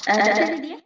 Dr. Lydia?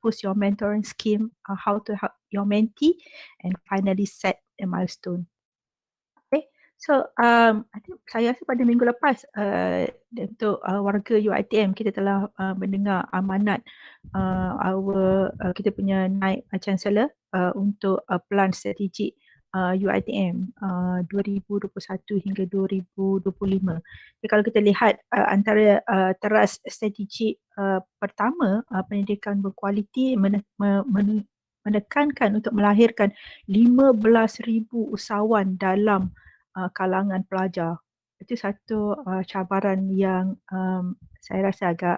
Boost your mentoring scheme, how to help your mentee, and finally set a milestone. Okay, so I think saya rasa pada minggu lepas untuk warga UiTM kita telah mendengar amanat kita punya naib chancellor untuk plan strategik UiTM 2021 hingga 2025. Jadi kalau kita lihat antara teras strategik pertama, pendidikan berkualiti menekankan untuk melahirkan 15,000 usahawan dalam kalangan pelajar. Itu satu cabaran yang saya rasa agak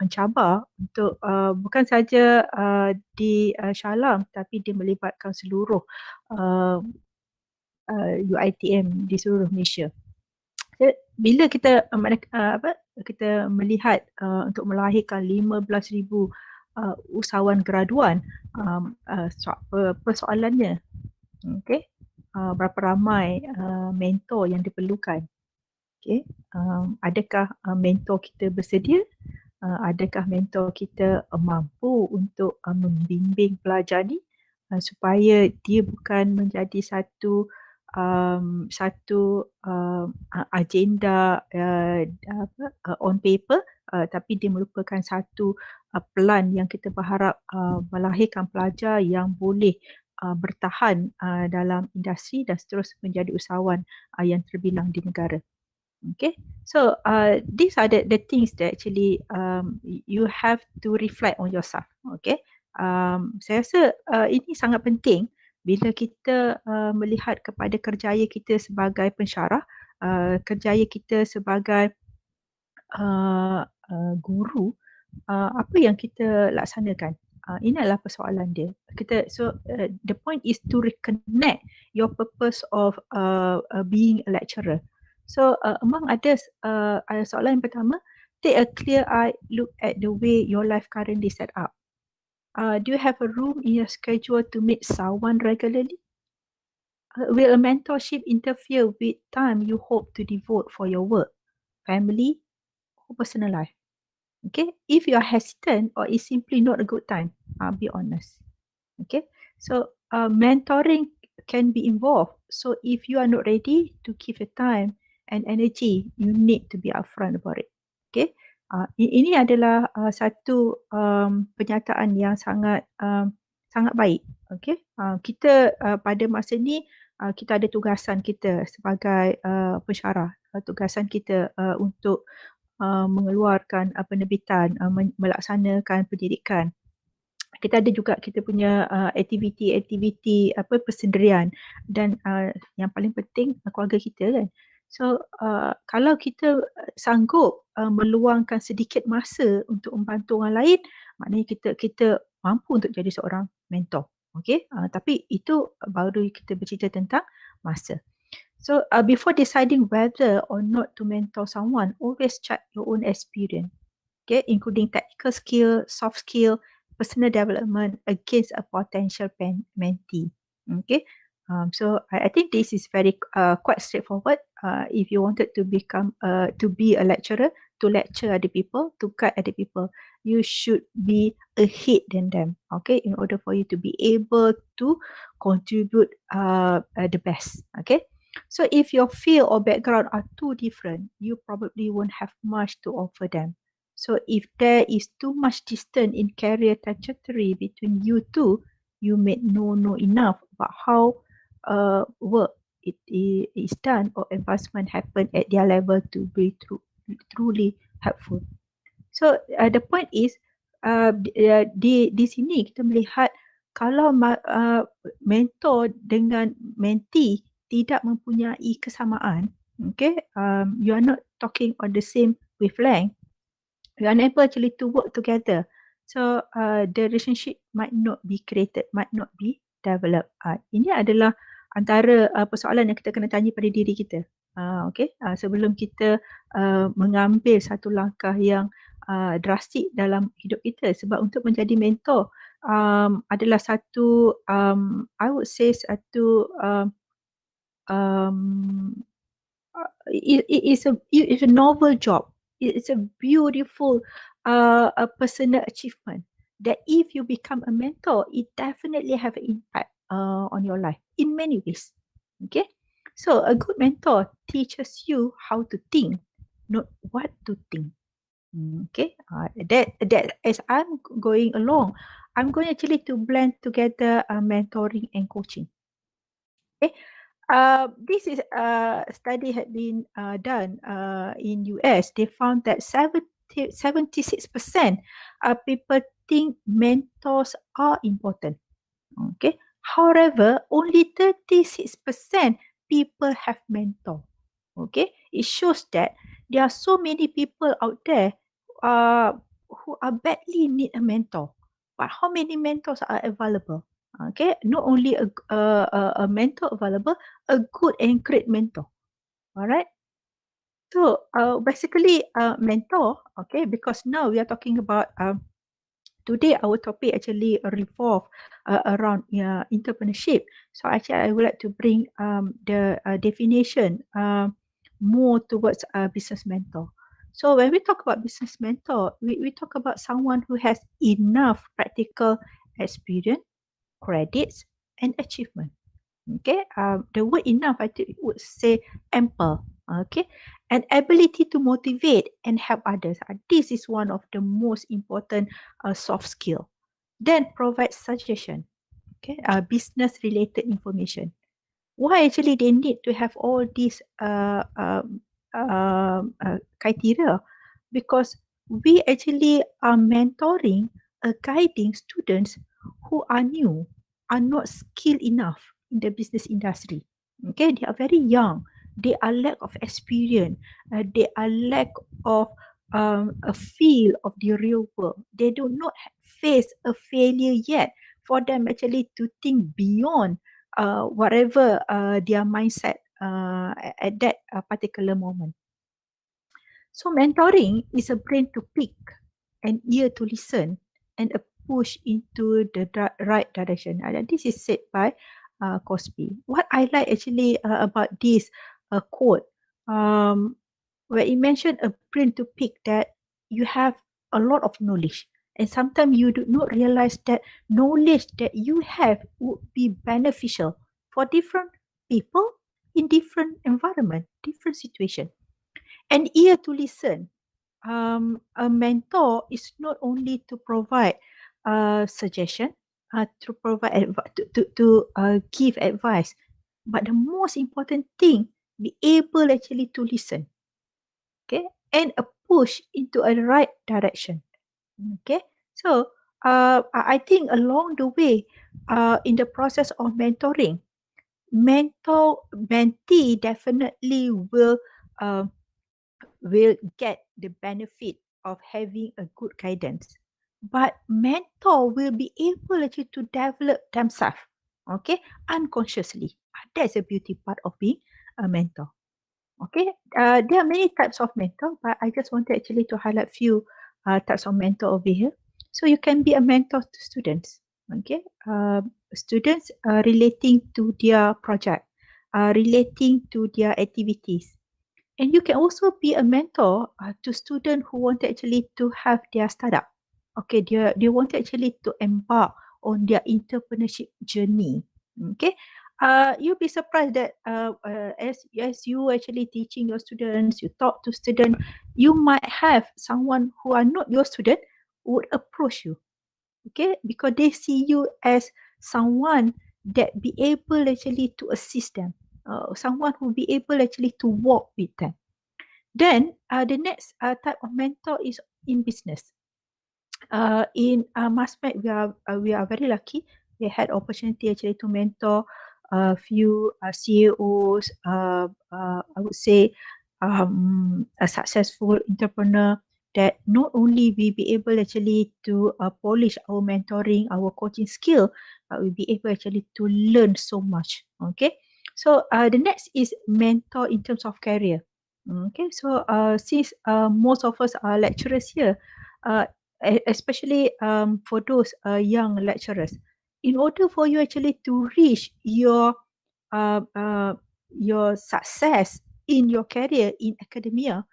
mencabar untuk bukan saja di Shah Alam, tapi dia melibatkan seluruh UiTM di seluruh Malaysia. Bila kita kita melihat untuk melahirkan 15,000 usahawan graduan, persoalannya, okay, berapa ramai mentor yang diperlukan. Okay. Adakah mentor kita bersedia? Adakah mentor kita mampu untuk membimbing pelajar ni supaya dia bukan menjadi agenda on paper, tapi dia merupakan satu plan yang kita berharap melahirkan pelajar yang boleh bertahan dalam industri dan terus menjadi usahawan yang terbilang di negara. Okay, so these are the things that actually you have to reflect on yourself. Okay, saya rasa ini sangat penting bila kita melihat kepada kerjaya kita sebagai pensyarah, kerjaya kita sebagai guru, apa yang kita laksanakan. Ini adalah persoalan dia. The point is to reconnect your purpose of being a lecturer. So among others, soalan yang pertama, take a clear-eyed look at the way your life currently set up. Do you have a room in your schedule to meet someone regularly? Will a mentorship interfere with time you hope to devote for your work, family, or personal life? Okay, if you are hesitant or it's simply not a good time, be honest. Okay, so mentoring can be involved. So if you are not ready to give your time and energy, you need to be upfront about it. Okay, ini adalah satu penyataan yang sangat baik. Okay, kita pada masa ni kita ada tugasan kita sebagai pensyarah, tugasan kita untuk mengeluarkan penerbitan, melaksanakan pendidikan. Kita ada juga kita punya aktiviti persendirian dan yang paling penting keluarga kita kan. So kalau kita sanggup meluangkan sedikit masa untuk membantu orang lain, maknanya kita mampu untuk jadi seorang mentor. Okay, tapi itu baru kita bercerita tentang masa. So before deciding whether or not to mentor someone, always check your own experience, okay, including technical skill, soft skill, personal development against a potential mentee. Okay, so I think this is very quite straightforward. If you wanted to be a lecturer, to lecture other people, to guide other people, you should be ahead than them. Okay, in order for you to be able to contribute the best. Okay. So if your field or background are too different, you probably won't have much to offer them. So if there is too much distance in career trajectory between you two, you may know enough about how work is done or advancement happen at their level to be truly helpful. So the point is di sini kita melihat kalau mentor dengan mentee tidak mempunyai kesamaan, okay, you are not talking on the same wavelength, you are unable actually to work together. So the relationship might not be created, might not be developed. Ini adalah antara persoalan yang kita kena tanya pada diri kita. Okay, sebelum kita mengambil satu langkah yang drastik dalam hidup kita, sebab untuk menjadi mentor adalah satu I would say satu it is a novel job. It's a beautiful a personal achievement that if you become a mentor, it definitely have an impact on your life in many ways. Okay, so a good mentor teaches you how to think, not what to think. Okay, that as I'm going along, I'm going actually to blend together mentoring and coaching. Okay. This is study had been done in US. They found that 76% people think mentors are important. Okay. However, only 36% people have mentor. Okay. It shows that there are so many people out there who are badly need a mentor. But how many mentors are available? Okay, not only a mentor available, a good and great mentor. All right. So basically, mentor. Okay, because now we are talking about today our topic actually revolve around entrepreneurship. So actually, I would like to bring the definition more towards a business mentor. So when we talk about business mentor, we talk about someone who has enough practical experience, credits, and achievement. Okay, the word enough I think would say ample. Okay, an ability to motivate and help others. This is one of the most important soft skill. Then provide suggestion. Okay, business related information. Why actually they need to have all these criteria? Because we actually are mentoring, guiding students who are new, are not skilled enough in the business industry. Okay, they are very young. They are lack of experience. They are lack of a feel of the real world. They do not face a failure yet. For them actually to think beyond whatever their mindset at that particular moment. So mentoring is a brain to pick, an ear to listen, and a push into the right direction. This is said by Cosby. What I like actually about this quote, um, where it mentioned a brain to pick, that you have a lot of knowledge. And sometimes you do not realize that knowledge that you have would be beneficial for different people in different environment, different situation. An ear to listen. A mentor is not only to provide suggestion, to provide to give advice, but the most important thing, be able actually to listen, okay, and a push into a right direction, okay. So I think along the way, in the process of mentoring, mentee definitely uh, will get the benefit of having a good guidance. But mentor will be able actually to develop themselves, okay, unconsciously. That's the beauty part of being a mentor. Okay, there are many types of mentor, but I just wanted actually to highlight few types of mentor over here. So you can be a mentor to students. Okay, students relating to their project, relating to their activities, and you can also be a mentor to students who want actually to have their startup. Okay, they want actually to embark on their entrepreneurship journey. Okay, you'll be surprised that as you actually teaching your students, you talk to students, you might have someone who are not your student would approach you. Okay, because they see you as someone that be able actually to assist them, someone who be able actually to walk with them. Then the next type of mentor is in business. In MASMED, we are very lucky. We had opportunity actually to mentor a few CEOs. I would say a successful entrepreneur, that not only we be able actually to polish our mentoring, our coaching skill, but we be able actually to learn so much. Okay, so the next is mentor in terms of career. Okay, so since most of us are lecturers here, uh, especially for those young lecturers, in order for you actually to reach uh, uh, your success in your career in academia,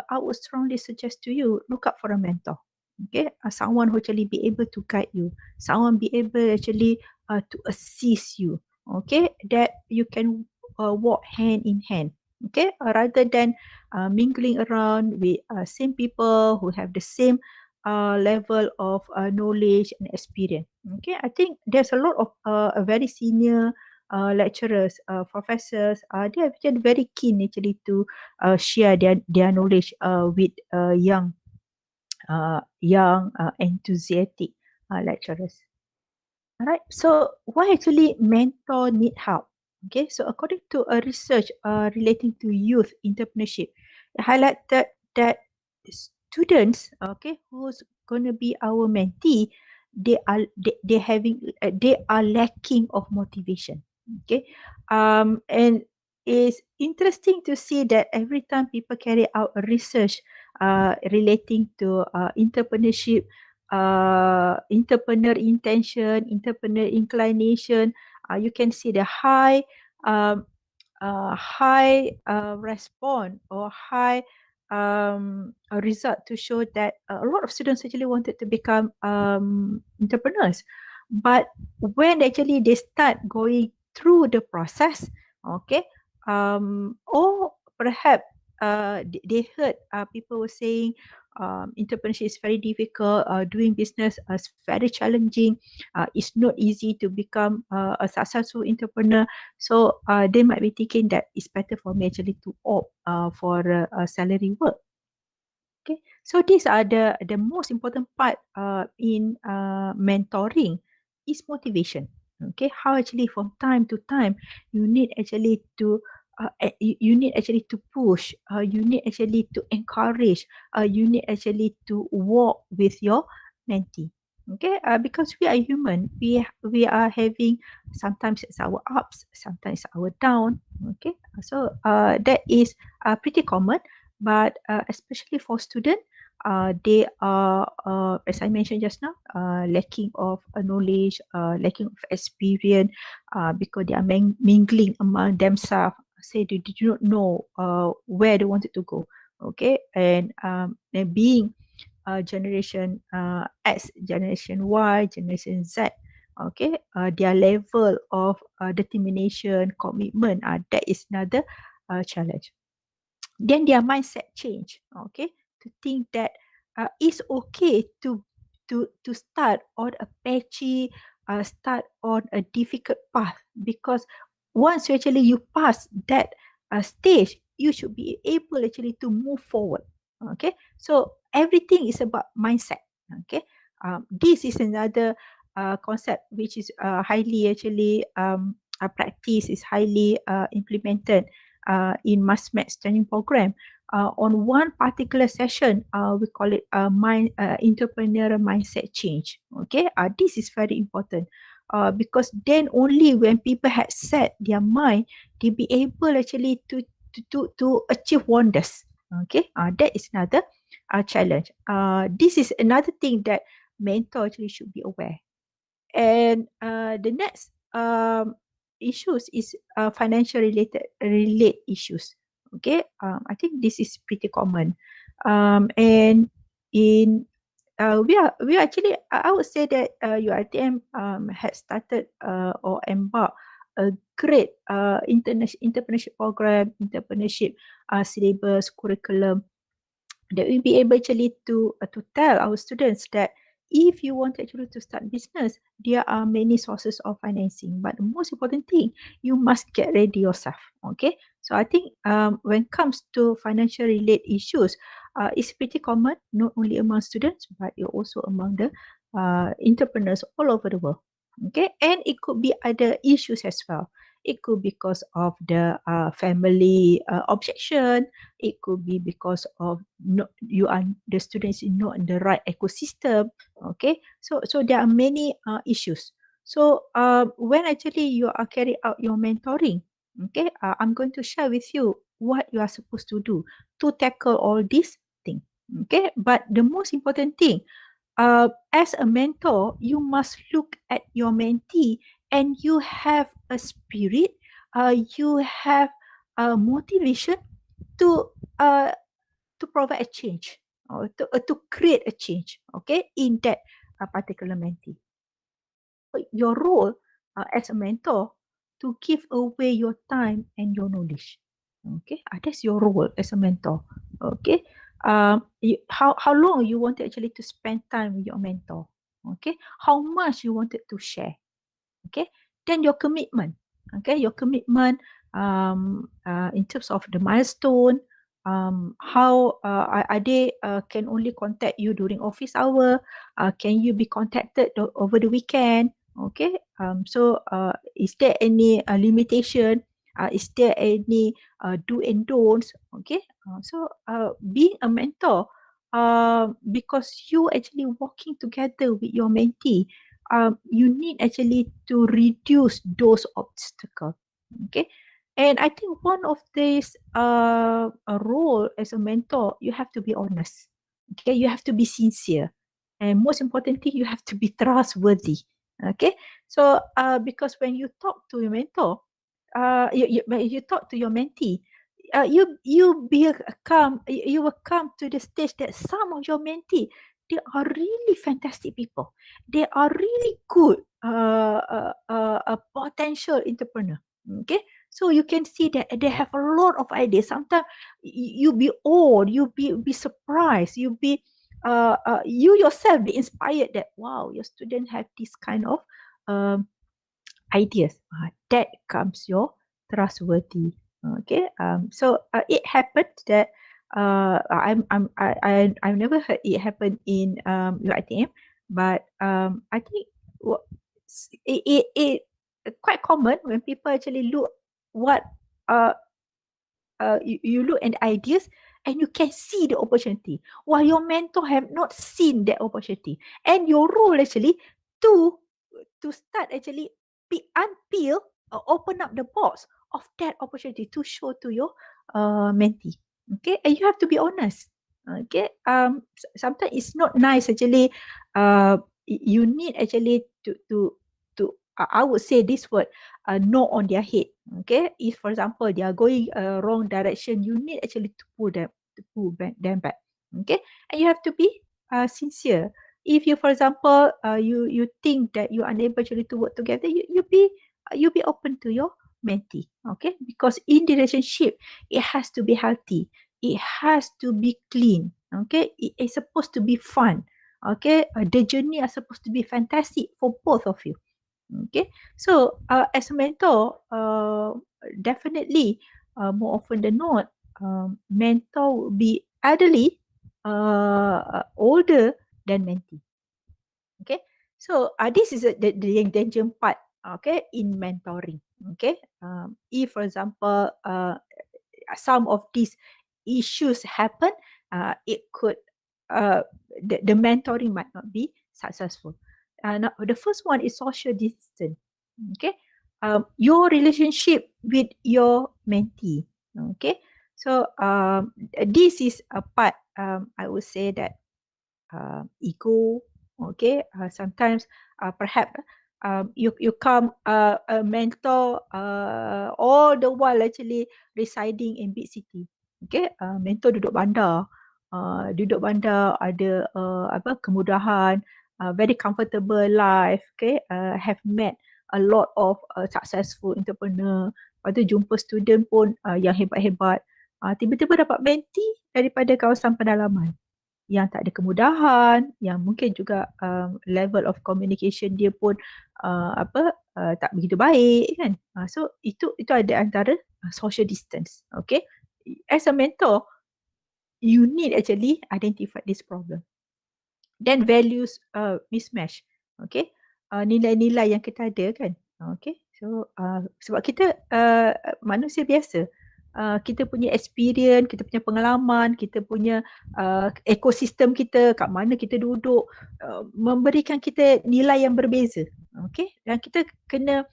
I would strongly suggest to you, look up for a mentor. Okay, someone who actually be able to guide you, someone be able actually to assist you. Okay, that you can walk hand in hand. Okay, rather than mingling around with same people who have the same level of knowledge and experience. Okay, I think there's a lot of a very senior lecturers, professors, they are actually very keen actually to share their knowledge with young enthusiastic lecturers. All right. So why actually mentor need help? Okay. So according to a research relating to youth entrepreneurship, it highlighted that students, okay, who's going to be our mentee, they having they are lacking of motivation. Okay. And it's interesting to see that every time people carry out a research relating to entrepreneurship, entrepreneur intention, entrepreneur inclination, you can see the high um, high response or high a result to show that a lot of students actually wanted to become entrepreneurs. But when actually they start going through the process, okay, or perhaps they heard people were saying entrepreneurship is very difficult, doing business is very challenging, it's not easy to become a successful entrepreneur. So they might be thinking that it's better for me actually to opt for salary work. Okay, so these are the most important part in mentoring is motivation. Okay, how actually from time to time you need actually to you need actually to push, you need actually to encourage, you need actually to walk with your mentee. Okay, because we are human, we are having sometimes it's our ups, sometimes our down. Okay, so that is pretty common. But especially for students, they are, as I mentioned just now, lacking of knowledge, lacking of experience, because they are mingling among themselves. Say they do not know where they wanted to go. Okay, and being generation X, generation Y, generation Z. Okay, their level of determination, commitment, that is another challenge. Then their mindset change, okay, to think that it's okay to start on a patchy, start on a difficult path, because once you pass that stage, you should be able actually to move forward. Okay, so everything is about mindset. Okay, this is another concept which is highly actually practice, is highly implemented in MASMED training program. On one particular session, we call it entrepreneurial mindset change. Okay, this is very important because then only when people had set their mind, they be able actually to achieve wonders. Okay, that is another challenge. This is another thing that mentor actually should be aware. And the next issues is financial relate issues. Okay, I think this is pretty common. And in we are actually, I would say that UiTM had started or embarked a great entrepreneurship program, entrepreneurship syllabus, curriculum, that we'll be able actually to tell our students that if you want actually to start business, there are many sources of financing. But the most important thing, you must get ready yourself. Okay, so I think when it comes to financial related issues, it's pretty common, not only among students, but also among the entrepreneurs all over the world. Okay, and it could be other issues as well. It could be because of the family objection. It could be because of not, you are the students is not in the right ecosystem. Okay, so there are many issues. So when actually you are carrying out your mentoring, okay, I'm going to share with you what you are supposed to do to tackle all these things. Okay, but the most important thing, as a mentor, you must look at your mentee and you have a spirit, you have a motivation to uh, to provide a change, or to create a change, okay, in that particular mentee. Your role as a mentor to give away your time and your knowledge. Okay, that's your role as a mentor. Okay, how long you want actually to spend time with your mentor? Okay, how much you wanted to share? Okay, then your commitment. Okay, your commitment in terms of the milestone, how are they can only contact you during office hour, can you be contacted over the weekend? Okay, so is there any limitation, is there any do and don'ts? Okay, so being a mentor, because you actually working together with your mentee, you need actually to reduce those obstacles. Okay, and I think one of these a role as a mentor, you have to be honest. Okay, you have to be sincere, and most importantly, you have to be trustworthy. Okay, so because when you talk to your mentor, you talk to your mentee, you will come to the stage that some of your mentee, they are really fantastic people. They are really good a potential entrepreneur. Okay, so you can see that they have a lot of ideas. Sometimes you be awed, you be surprised, you yourself be inspired that wow, your student have this kind of um, ideas. That comes your trustworthy. Okay. So it happened that I've never heard it happen in UiTM, but I think it quite common when people actually look what uh you look at the ideas and you can see the opportunity while your mentor have not seen that opportunity, and your role actually to start actually unpeel or open up the box of that opportunity to show to your mentee. Okay, and you have to be honest. Okay, sometimes it's not nice actually. You need actually to I would say this word, no on their head. Okay, if for example they are going wrong direction, you need actually to pull them back. Okay, and you have to be sincere. If you, for example, you think that you are unable actually to work together, you be open to your mentee. Okay, because in the relationship it has to be healthy, it has to be clean. Okay, it is supposed to be fun. Okay, the journey are supposed to be fantastic for both of you. Okay, so as a mentor, definitely more often than not, mentor will be elderly, older than mentee. Okay, so this is the danger part. Okay, in mentoring. Okay, if for example, some of these issues happen, it could the mentoring might not be successful. Now, the first one is social distance. Okay, your relationship with your mentee. Okay, so this is a part. I would say that ego. Okay, sometimes perhaps you come a mentor all the while actually residing in big city. Okay, mentor duduk bandar ada apa kemudahan, very comfortable life. Okay, have met a lot of successful entrepreneur. Lepas tu jumpa student pun yang hebat-hebat. Tiba-tiba dapat mentee daripada kawasan pedalaman yang tak ada kemudahan, yang mungkin juga level of communication dia pun tak begitu baik kan. So itu ada antara social distance. Okay, as a mentor, you need actually identify this problem. Then values mismatch. Okay, nilai-nilai yang kita ada kan. Okay, so sebab kita manusia biasa, kita punya experience, kita punya pengalaman, kita punya ekosistem kita, kat mana kita duduk, memberikan kita nilai yang berbeza. Okay, dan kita kena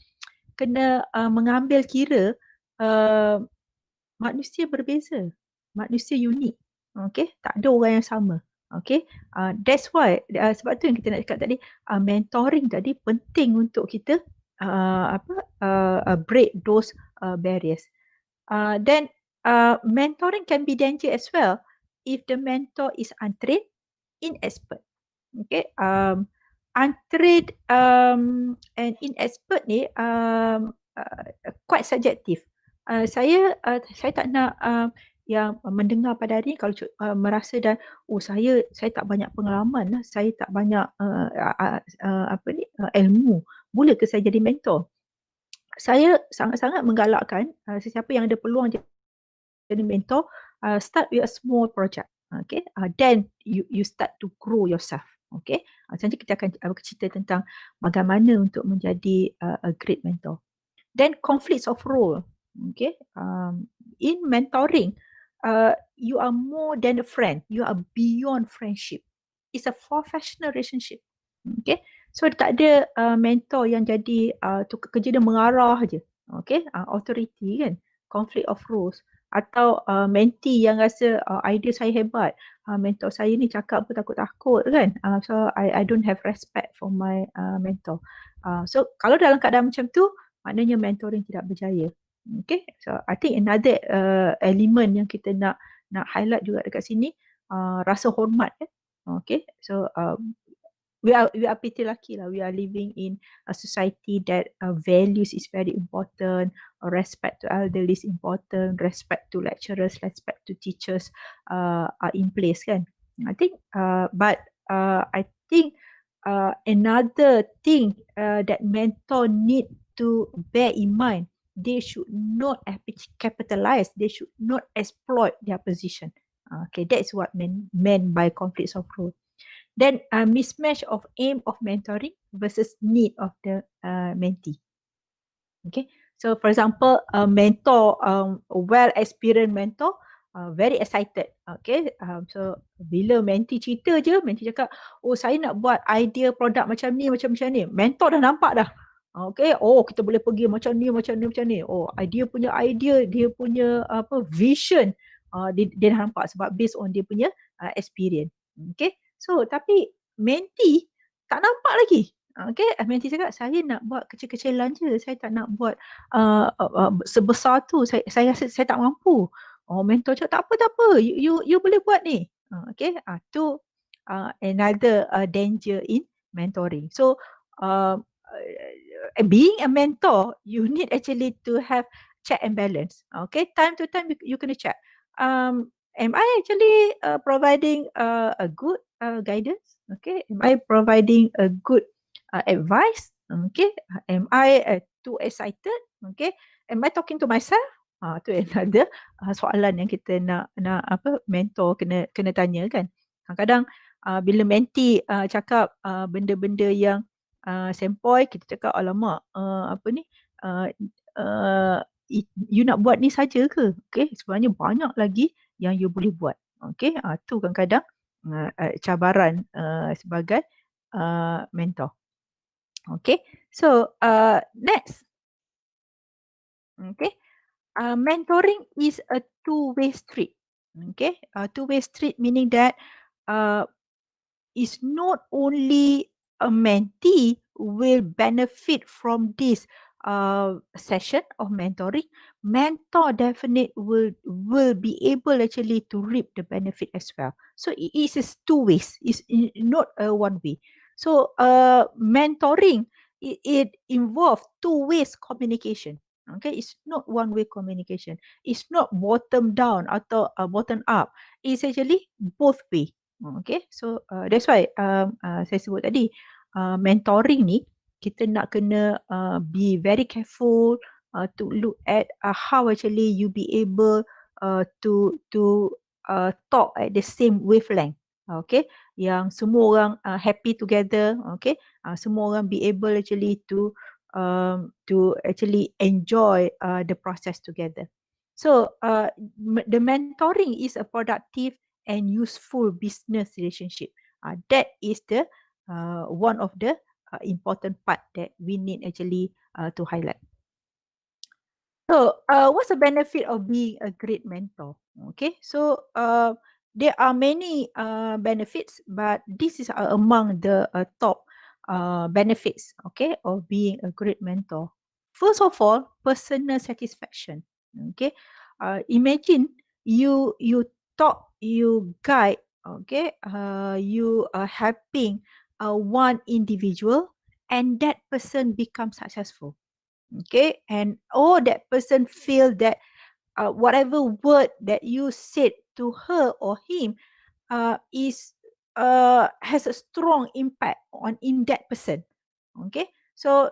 mengambil kira manusia berbeza, manusia unik. Okay, tak ada orang yang sama. Okay, that's why sebab tu yang kita nak cakap tadi, mentoring tadi penting untuk kita break those barriers. Then mentoring can be danger as well if the mentor is untrained, inexpert. Okay, untrained and inexpert ni quite subjective. Saya tak nak yang mendengar pada hari ni kalau merasa dan saya tak banyak pengalaman lah, saya tak banyak ilmu, boleh ke saya jadi mentor? Saya sangat-sangat menggalakkan sesiapa yang ada peluang jadi mentor, start with a small project. Okay, then you start to grow yourself. Okay, nanti kita akan cerita tentang bagaimana untuk menjadi a great mentor. Then conflicts of role. Okay, in mentoring, you are more than a friend. You are beyond friendship. It's a professional relationship. Okay, so tak ada mentor yang jadi kerja dia mengarah je. Okay, authority kan, conflict of roles. Atau mentee yang rasa idea saya hebat, mentor saya ni cakap pun takut-takut kan, so I don't have respect for my mentor. So kalau dalam keadaan macam tu, maknanya mentoring tidak berjaya. Okay, so I think another element yang kita nak highlight juga dekat sini, rasa hormat. Okay, so we are pretty lucky lah. We are living in a society that values is very important. Respect to elderly is important. Respect to lecturers, respect to teachers are in place kan. I think, I think another thing that mentor need to bear in mind, they should not capitalize. They should not exploit their position. Okay, that's what meant by conflicts of role. Then a mismatch of aim of mentoring versus need of the mentee. Okay, so for example, a mentor, a well-experienced mentor, very excited. Okay, so bila mentee cerita je, mentee cakap, oh saya nak buat idea produk macam ni. Mentor dah nampak dah. Okay, oh kita boleh pergi macam ni. Oh, dia punya vision, dia dah nampak sebab based on dia punya experience. Okay, so tapi mentee tak nampak lagi. Okay, mentee cakap saya nak buat kecil-kecilan je, saya tak nak buat sebesar tu, saya rasa saya tak mampu. Oh, mentor cakap tak apa, you boleh buat ni. Okay, tu another danger in mentoring. So being a mentor, you need actually to have check and balance. Okay, time to time you kena check. Am I actually providing a good guidance? Okay, am I providing a good advice? Okay, am I too excited? Okay, am I talking to myself? Tu another soalan yang kita nak mentor kena tanya kan. Kadang bila mentee cakap benda-benda yang sempoi, kita cakap alamak you nak buat ni saja ke? Okay, sebenarnya banyak lagi yang you boleh buat. Okay, tu kadang-kadang cabaran sebagai mentor. Okay, so next. Okay, mentoring is a two-way street. Okay, two-way street meaning that is not only a mentee will benefit from this session of mentoring, mentor definitely will be able actually to reap the benefit as well. So it is two ways, it's not a one way. So mentoring, it involves two ways communication. Okay, it's not one way communication. It's not bottom down atau bottom up. It's actually both way. Okay, so that's why saya sebut tadi mentoring ni kita nak kena be very careful to look at how actually you be able to talk at the same wavelength. Okay, yang semua orang happy together. Okay, semua orang be able actually to actually enjoy the process together. So the mentoring is a productive and useful business relationship. That is the one of the important part that we need actually to highlight. So what's the benefit of being a great mentor? Okay, so there are many benefits, but this is among the top benefits, okay, of being a great mentor. First of all, personal satisfaction. Okay, imagine you talk, you guide, okay, you are helping one individual, and that person becomes successful. Okay, and that person feel that whatever word that you said to her or him is has a strong impact in that person. Okay, so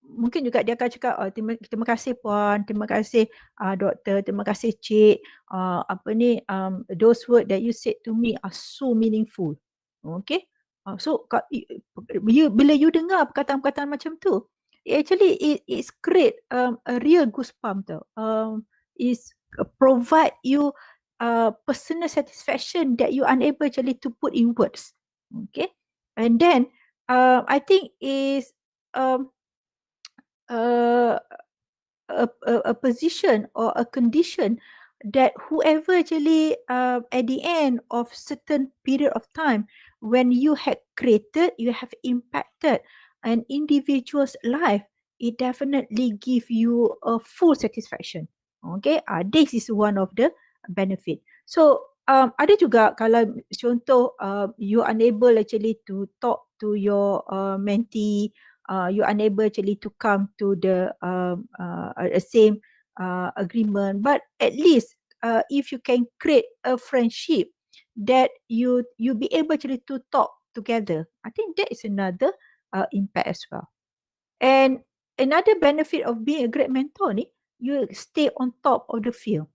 mungkin juga dia akan cakap terima kasih puan, terima kasih doktor, terima kasih cik, those words that you said to me are so meaningful. Okay, so bila you dengar perkataan-perkataan macam tu, actually it's create a real goosebump tau. Is provide you personal satisfaction that you unable actually to put in words. Okay, and then I think is a position or a condition that whoever actually at the end of certain period of time, when you had created, you have impacted an individual's life, it definitely give you a full satisfaction. Okay, this is one of the benefit. So ada juga kalau contoh you unable actually to talk to your mentee, you unable actually to come to the same agreement, but at least if you can create a friendship that you be able actually to talk together, I think that is another impact as well. And another benefit of being a great mentor ni, you stay on top of the field.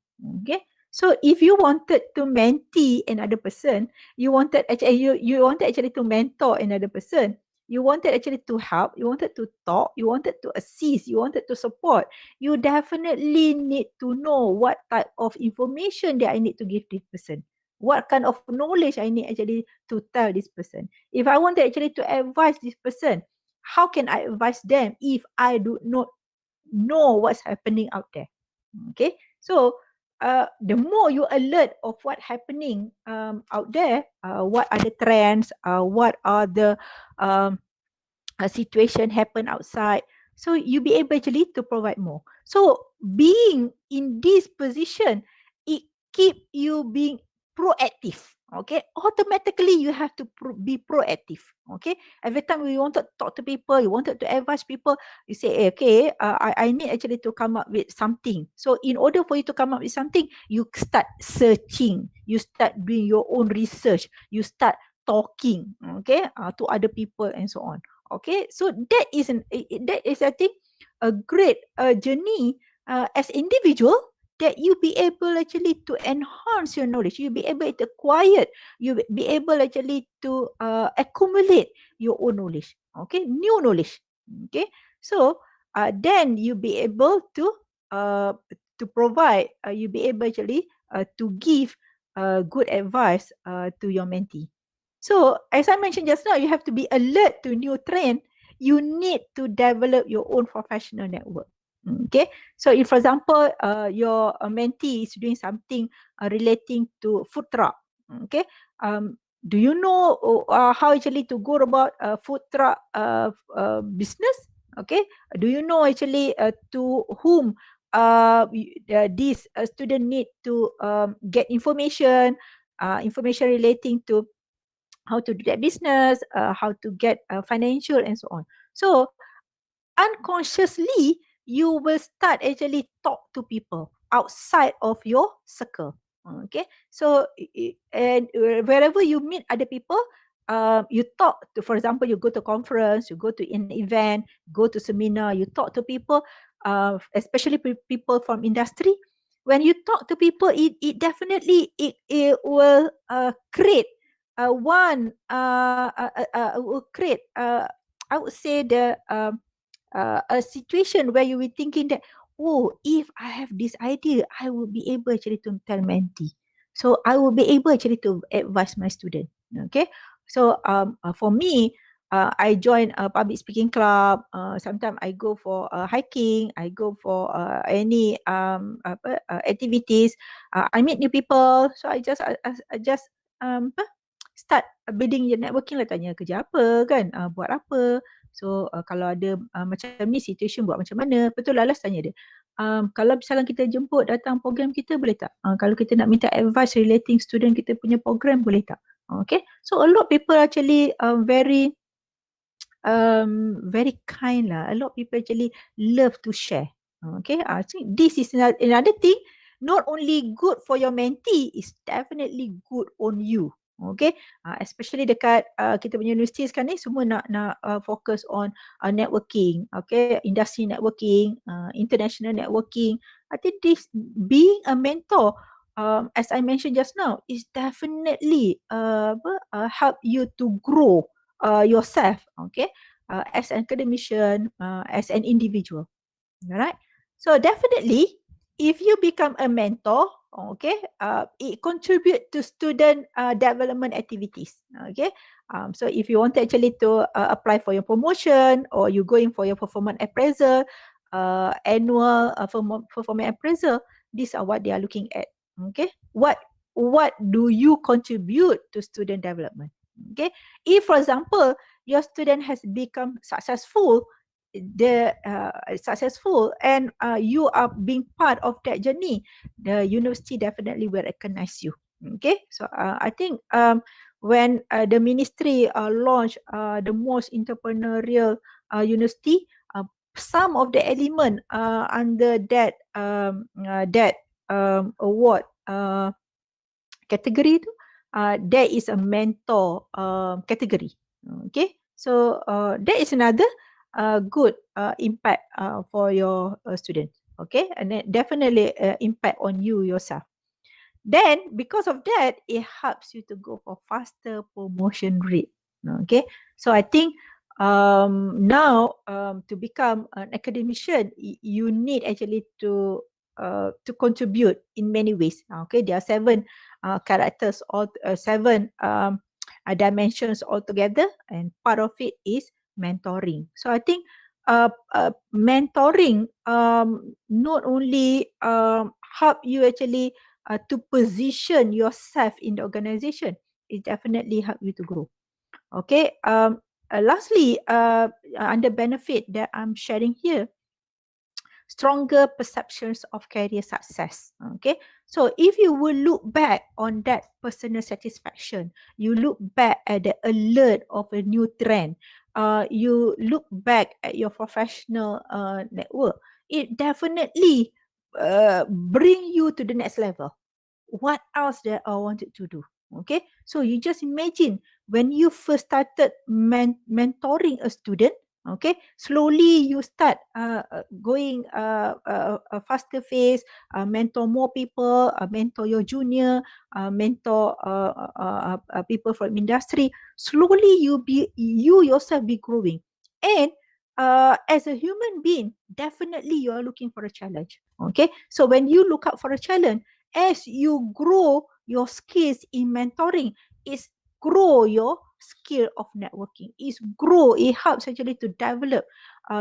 Okay. So if you wanted to mentee another person, you wanted actually to mentor another person, you wanted actually to help, you wanted to talk, you wanted to assist, you wanted to support, you definitely need to know what type of information that I need to give this person. What kind of knowledge I need actually to tell this person. If I wanted actually to advise this person, how can I advise them if I do not know what's happening out there? Okay, so the more you alert of what happening out there, what are the trends, what are the situation happen outside, so you be able actually to provide more. So being in this position, it keep you being proactive. Okay, automatically you have to be proactive. Okay, every time you want to talk to people, you wanted to advise people, you say, okay, I need actually to come up with something. So in order for you to come up with something, you start searching, you start doing your own research, you start talking, okay, to other people and so on. Okay, so that is I think a great journey as individual, that you be able actually to enhance your knowledge, you be able to acquire, you be able actually to accumulate your own knowledge, okay, new knowledge. Okay, so then you be able to provide, you be able actually to give good advice to your mentee. So as I mentioned just now, you have to be alert to new trend. You need to develop your own professional network. Okay, so if for example your mentee is doing something relating to food truck, okay, do you know how actually to go about food truck business? Okay, do you know actually to whom this student need to get information relating to how to do that business, how to get financial and so on. So unconsciously, you will start actually talk to people outside of your circle. Okay, so and wherever you meet other people, you talk to, for example, you go to conference, you go to an event, go to seminar, you talk to people, especially people from industry. When you talk to people, it definitely it will create will create I would say a situation where you were thinking that, oh, if I have this idea, I will be able actually to tell mentee. So I will be able actually to advise my student. Okay. So for me, I join a public speaking club. Sometimes I go for hiking. I go for any activities. I meet new people. So I just start building your networking lah, tanya kerja apa kan, buat apa. So kalau ada macam ni situation buat macam mana, betul lah Las tanya dia. Kalau misalnya kita jemput datang program kita boleh tak? Kalau kita nak minta advice relating student kita punya program boleh tak? Okay, so a lot of people actually very kind lah. A lot of people actually love to share. Okay, I think this is another thing. Not only good for your mentee, is definitely good on you. Okay, especially dekat kita punya universiti sekarang ni semua nak focus on networking. Okay, industry networking, international networking. I think this being a mentor, as I mentioned just now, is definitely help you to grow yourself, okay, as an academician, as an individual. All right. So definitely, if you become a mentor, okay, it contribute to student development activities. Okay. So if you want actually to apply for your promotion, or you're going for your performance appraisal, annual performance appraisal, these are what they are looking at. Okay. What do you contribute to student development? Okay. If, for example, your student has become successful, successful and you are being part of that journey, the university definitely will recognize you. Okay, so I think when the ministry launched the most entrepreneurial university, some of the element under that award category tu, there is a mentor category. Okay, so that is another good impact for your student. Okay, and then definitely impact on you yourself. Then because of that, it helps you to go for faster promotion rate. Okay, so I think now to become an academician, you need actually to contribute in many ways. Okay, there are 7 characters or 7 dimensions altogether, and part of it is mentoring. So I think mentoring not only help you actually to position yourself in the organization, it definitely help you to grow. Okay. Lastly, under benefit that I'm sharing here, stronger perceptions of career success. Okay, so if you will look back on that personal satisfaction, you look back at the alert of a new trend, you look back at your professional network, it definitely bring you to the next level. What else that I wanted to do? Okay, so you just imagine when you first started mentoring a student. Okay, slowly you start going a faster phase, mentor more people, mentor your junior, mentor people from industry. Slowly you yourself be growing, and as a human being, definitely you are looking for a challenge. Okay, so when you look out for a challenge, as you grow your skills in mentoring, it's grow your skill of networking. It helps actually to develop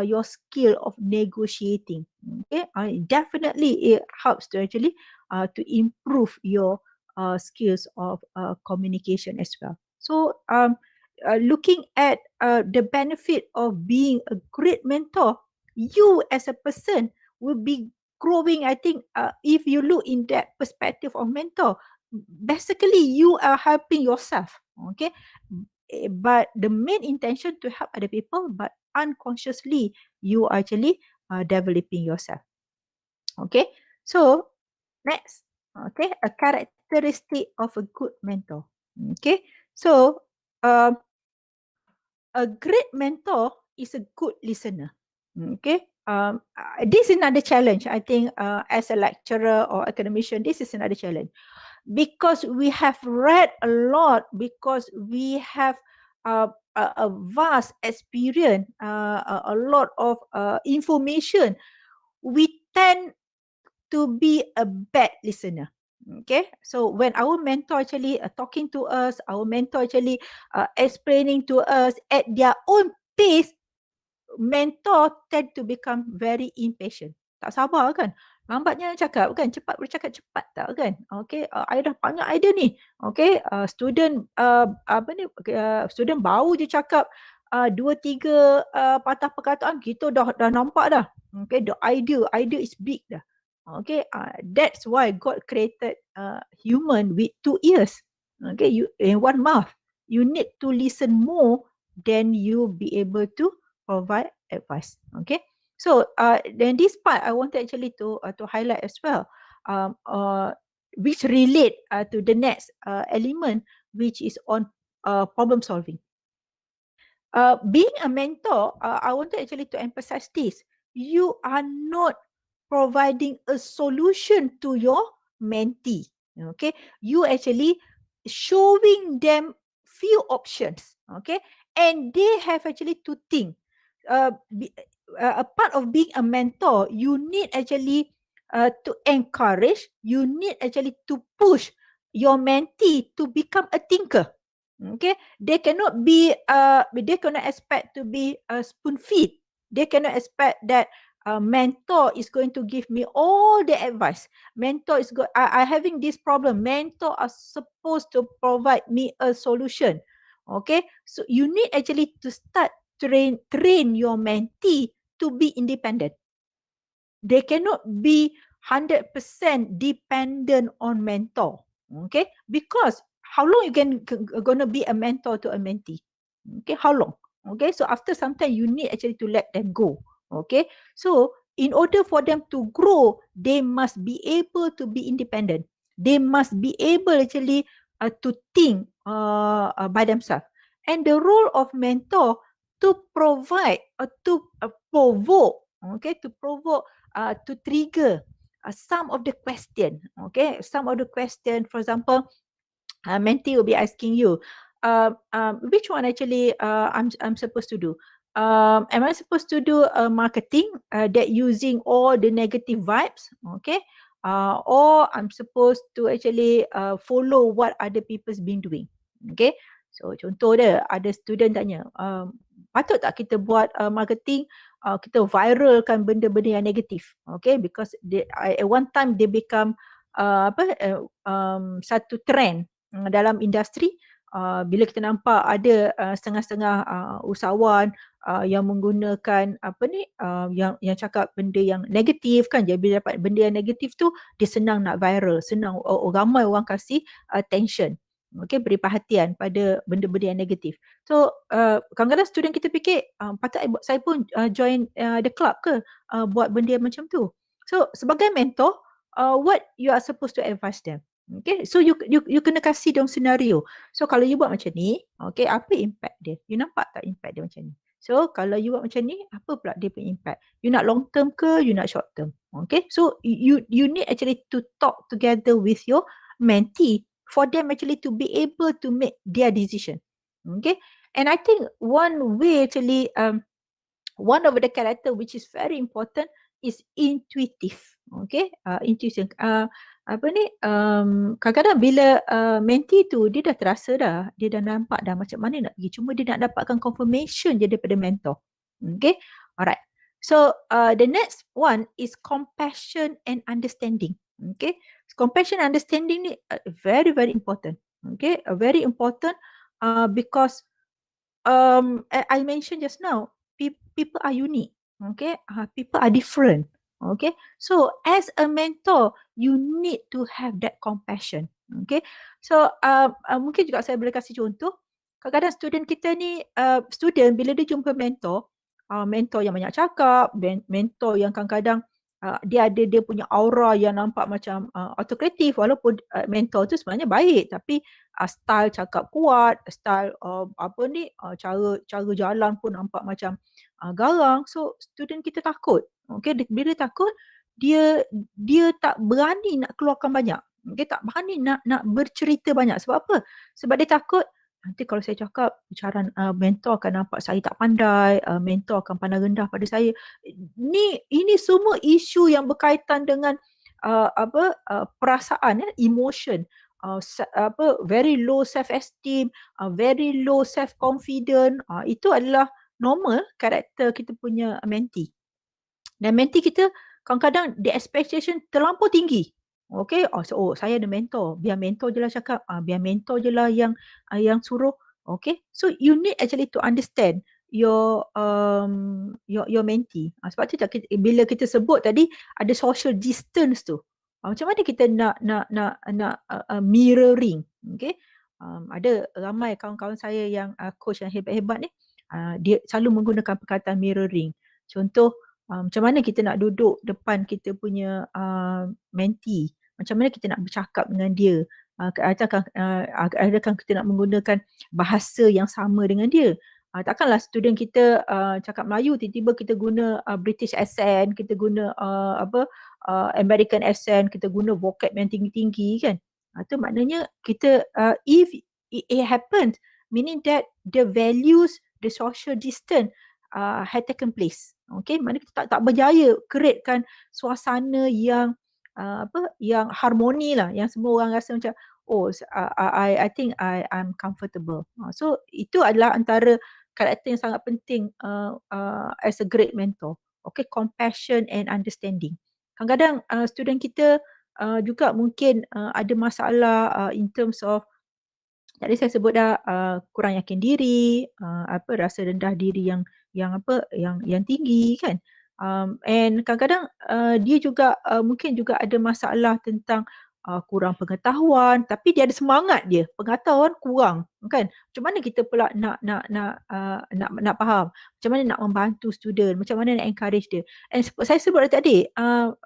your skill of negotiating. Okay, definitely it helps to actually to improve your skills of communication as well. So looking at the benefit of being a great mentor, you as a person will be growing. I think if you look in that perspective of mentor, basically you are helping yourself. Okay, but the main intention to help other people, but unconsciously you are actually developing yourself. Okay, so next, okay, a characteristic of a good mentor. Okay, so um, a great mentor is a good listener. Okay. This is another challenge. I think as a lecturer or academician, this is another challenge because we have read a lot, because we have a vast experience, a lot of information. We tend to be a bad listener. Okay, so when our mentor actually talking to us, our mentor actually explaining to us at their own pace, mentor tend to become very impatient. Tak sabar kan? Lambatnya cakap kan? Cepat bercakap cepat tak kan? Okay, I dah banyak idea ni. Okay, student student baru je cakap 2-3 patah perkataan, kita dah nampak dah. Okay, the idea is big dah. Okay, that's why God created human with 2 ears. Okay, you in 1 mouth. You need to listen more than you be able to provide advice. Okay, so then this part I want actually to highlight as well, which relate to the next element, which is on problem solving. Being a mentor, I wanted actually to emphasize this. You are not providing a solution to your mentee. Okay, you actually showing them few options. Okay, and they have actually to think. A part of being a mentor, you need actually to encourage. You need actually to push your mentee to become a thinker. Okay, they cannot expect to be a spoon feed. They cannot expect that a mentor is going to give me all the advice. Mentor is I having this problem. Mentor are supposed to provide me a solution. Okay, so you need actually to start train your mentee to be independent. They cannot be 100% dependent on mentor. Okay, because how long you can gonna be a mentor to a mentee? Okay, how long? Okay, so after some time you need actually to let them go. Okay, so in order for them to grow, they must be able to be independent. They must be able actually to think by themselves. And the role of mentor to provide to provoke, okay, to provoke, to trigger some of the question. Okay, some of the question, for example, mentee will be asking you, which one actually I'm supposed to do? Am I supposed to do marketing that using all the negative vibes? Okay, or I'm supposed to actually follow what other people's been doing? Okay, so contoh dia, ada student tanya, patut tak kita buat marketing, kita viralkan benda-benda yang negatif? Okay, because they, at one time they become satu trend dalam industri. Bila kita nampak ada setengah-setengah usahawan yang menggunakan yang cakap benda yang negatif kan, jadi bila dapat benda yang negatif tu dia senang nak viral, senang ramai orang kasih attention, okay, beri perhatian pada benda-benda yang negatif. So kadang-kadang student kita fikir patut saya pun join the club ke buat benda macam tu. So sebagai mentor, what you are supposed to advise them? Okay, so you kena kasih dong senario. So kalau you buat macam ni, okay, apa impact dia? You nampak tak impact dia macam ni? So kalau you buat macam ni, apa pula dia punya impact? You nak long term ke, you nak short term? Okay, so you need actually to talk together with your mentee for them actually to be able to make their decision. Okay, and I think one way actually one of the character which is very important is intuitive. Okay, intuition. Kadang-kadang bila mentee tu dia dah terasa dah, dia dah nampak dah macam mana nak pergi, cuma dia nak dapatkan confirmation je daripada mentor. Okay, alright. So the next one is compassion and understanding. Okay, compassion and understanding ni very very important. Okay, very important because I mentioned just now, people are unique. Okay, people are different. Okay, so as a mentor, you need to have that compassion. Okay, so mungkin juga saya boleh kasih contoh. Kadang-kadang student kita ni, student bila dia jumpa mentor, mentor yang banyak cakap, mentor yang kadang-kadang dia ada dia punya aura yang nampak macam autokratif, walaupun mentor tu sebenarnya baik, tapi style cakap kuat, style cara jalan pun nampak macam garang. So student kita takut. Okay, bila takut, dia tak berani nak keluarkan banyak. Okay, tak berani nak bercerita banyak. Sebab apa? Sebab dia takut nanti kalau saya cakap bicara mentor akan nampak saya tak pandai, mentor akan pandang rendah pada saya. Ini semua isu yang berkaitan dengan perasaan, emotion. Very low self esteem, very low self confidence, itu adalah normal karakter kita punya mentee. Dan mentee kita kadang-kadang the expectation terlampau tinggi. Okay, saya ada mentor, biar mentor je lah cakap, biar mentor je lah yang suruh. Okay, so you need actually to understand your mentee. Sebab tu bila kita sebut tadi ada social distance tu. Macam mana kita nak mirroring? Okay, ada ramai kawan-kawan saya yang coach yang hebat-hebat ni, dia selalu menggunakan perkataan mirroring. Contoh, macam mana kita nak duduk depan kita punya mentee, macam mana kita nak bercakap dengan dia, adakah kita nak menggunakan bahasa yang sama dengan dia. Takkanlah student kita cakap Melayu, tiba-tiba kita guna British accent, kita guna American accent, kita guna vocab yang tinggi-tinggi kan. Itu maknanya kita, if it happens, meaning that the values, the social distance had taken place. Okay, mana kita tak berjaya createkan suasana yang yang harmoni lah, yang semua orang rasa macam I think I'm comfortable. So itu adalah antara karakter yang sangat penting as a great mentor. Okay, compassion and understanding. Kadang-kadang student kita juga mungkin ada masalah in terms of, tadi saya sebut dah, kurang yakin diri, rasa rendah diri yang tinggi kan. And kadang-kadang dia juga mungkin juga ada masalah tentang kurang pengetahuan, tapi dia ada semangat dia, pengetahuan kurang, kan? Macam mana kita pula nak faham? Macam mana nak membantu student? Macam mana nak encourage dia? And saya sebut tadi,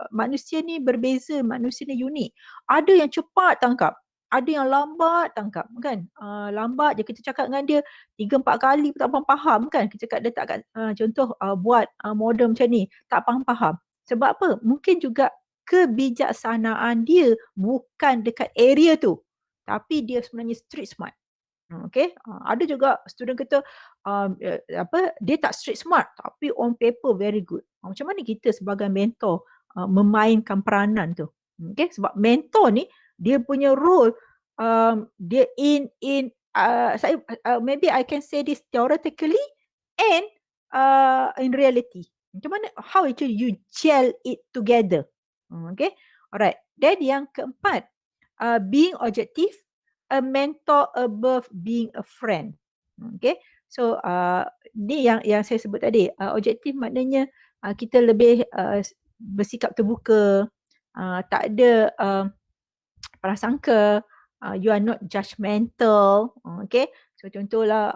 manusia ni berbeza, manusia ni unik. Ada yang cepat tangkap, ada yang lambat tangkap, kan? Lambat je kita cakap dengan dia 3-4 kali pun tak faham, kan? Kita cakap dia tak contoh buat model macam ni, tak faham. Sebab apa? Mungkin juga kebijaksanaan dia bukan dekat area tu, tapi dia sebenarnya street smart. Okay, ada juga student kita dia tak street smart tapi on paper very good. Macam mana kita sebagai mentor memainkan peranan tu? Okay, sebab mentor ni dia punya role dia saya maybe I can say this theoretically and in reality. Macam mana, how actually you gel it together? Okay, alright. Then yang keempat, being objective, a mentor above being a friend. Okay, so ni yang saya sebut tadi. Objektif maknanya kita lebih bersikap terbuka, tak ada prasangka, you are not judgmental. Okay, so contohlah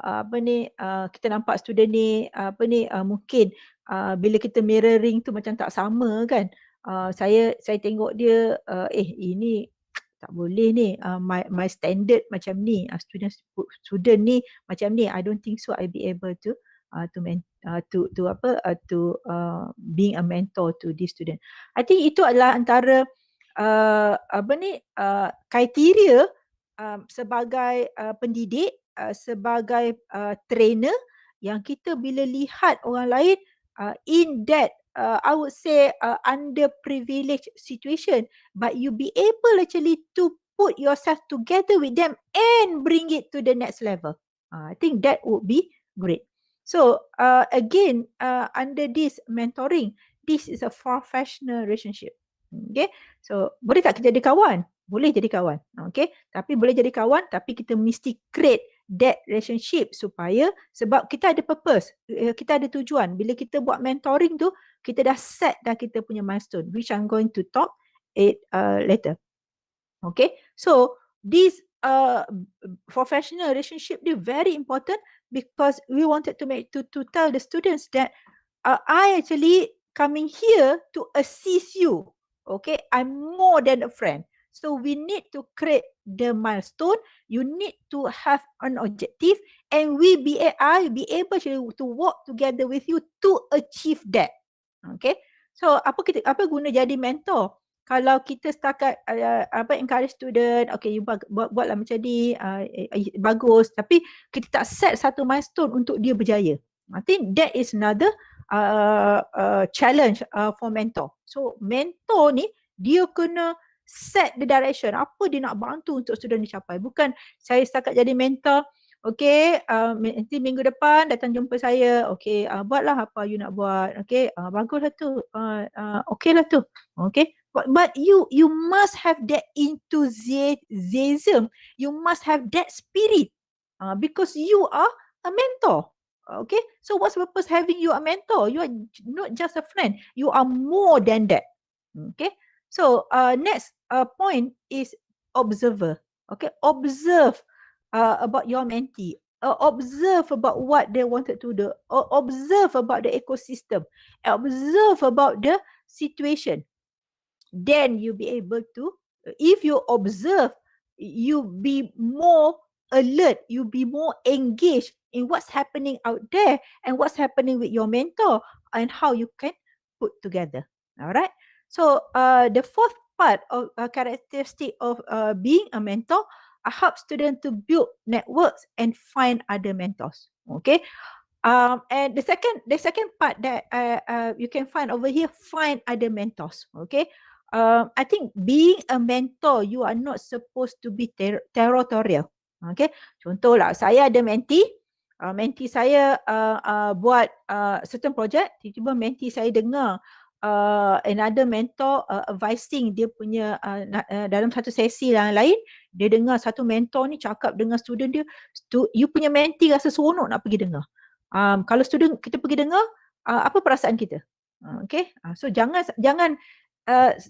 kita nampak student ni mungkin bila kita mirroring tu macam tak sama, kan? Saya tengok dia ini tak boleh ni, my standard macam ni, student ni macam ni, I don't think so I be able to being a mentor to this student. I think itu adalah antara kriteria sebagai pendidik, sebagai trainer, yang kita bila lihat orang lain in that I would say underprivileged situation, but you be able actually to put yourself together with them and bring it to the next level. I think that would be great. So again, under this mentoring, this is a professional relationship. Okay, so boleh tak kita jadi kawan? Boleh jadi kawan. Okay, tapi boleh jadi kawan, tapi kita mesti create that relationship supaya, sebab kita ada purpose, kita ada tujuan. Bila kita buat mentoring tu, kita dah set dah kita punya milestone, which I'm going to talk it later. Okay, so this professional relationship is very important, because we wanted to tell the students that I actually coming here to assist you. Okay, I'm more than a friend. So we need to create the milestone. You need to have an objective, and I be able to work together with you to achieve that. Okay, so apa guna jadi mentor kalau kita setakat encourage student, okay, you buatlah macam ni, bagus, tapi kita tak set satu milestone untuk dia berjaya. I think that is another challenge for mentor. So mentor ni dia kena set the direction, apa dia nak bantu untuk student dicapai. Bukan saya setakat jadi mentor, okay, nanti minggu depan datang jumpa saya, okay, buatlah apa you nak buat, okay, baguslah tu, okay lah tu, okay. But you must have that enthusiasm, you must have that spirit, because you are a mentor. Okay, so what's the purpose having you a mentor? You are not just a friend, you are more than that. Okay, so next point is observer. Okay, observe about your mentee, observe about what they wanted to do, observe about the ecosystem, observe about the situation. Then you be able to, if you observe, you be more alert, you be more engaged in what's happening out there and what's happening with your mentor and how you can put together. All right. So the fourth part of characteristic of being a mentor, help students to build networks and find other mentors. Okay. And the second part that you can find over here, find other mentors. Okay. I think being a mentor, you are not supposed to be territorial. Okay. Contohlah, saya ada mentee saya buat certain project, tiba-tiba mentee saya dengar another mentor advising dia punya dalam satu sesi lain, dia dengar satu mentor ni cakap dengan student dia, you punya mentee rasa seronok nak pergi dengar. Kalau student kita pergi dengar, apa perasaan kita? Okay, so jangan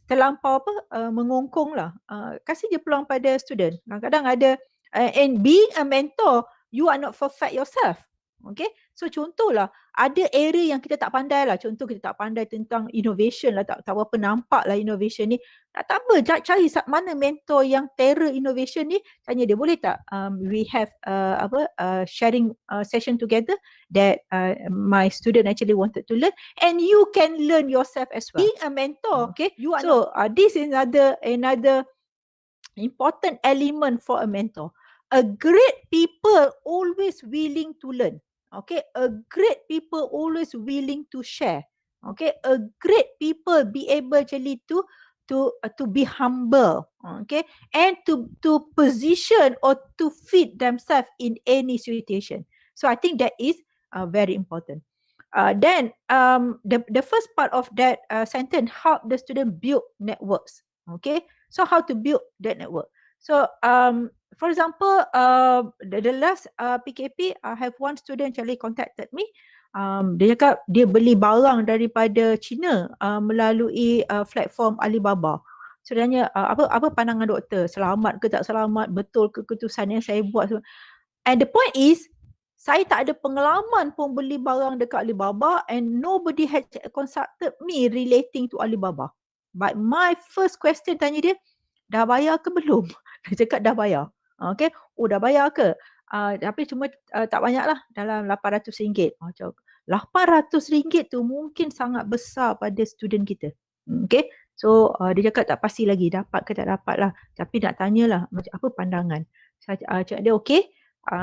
terlampau mengongkong lah. Kasih je peluang pada student. Kadang-kadang ada, and being a mentor, you are not perfect yourself. Okay, so contohlah, ada area yang kita tak pandai lah. Contoh kita tak pandai tentang innovation lah, tak berapa nampak lah innovation ni. Tak apa, cari mana mentor yang terror innovation ni, tanya dia, boleh tak we have sharing session together that my student actually wanted to learn, and you can learn yourself as well. Being a mentor, okay, you are so this is another important element for a mentor. A great people always willing to learn. Okay, a great people always willing to share. Okay, a great people be able actually to be humble. Okay, and to position or to fit themselves in any situation. So I think that is very important. Then the first part of that sentence, help the student build networks. Okay, so how to build that network? So for example, the last PKP, I have one student actually contacted me. Dia cakap dia beli barang daripada China melalui platform Alibaba. So dia tanya, apa pandangan doktor? Selamat ke tak selamat? Betul ke keputusan yang saya buat? And the point is, saya tak ada pengalaman pun beli barang dekat Alibaba, and nobody had consulted me relating to Alibaba. But my first question tanya dia, dah bayar ke belum? Dia cakap dah bayar. Okay, dah bayar ke? Tapi cuma tak banyak lah, dalam RM800. Macam RM800 tu mungkin sangat besar pada student kita. Okay, so dia cakap tak pasti lagi dapat ke tak dapat lah. Tapi nak tanyalah macam apa pandangan. Saya cakap dia okay.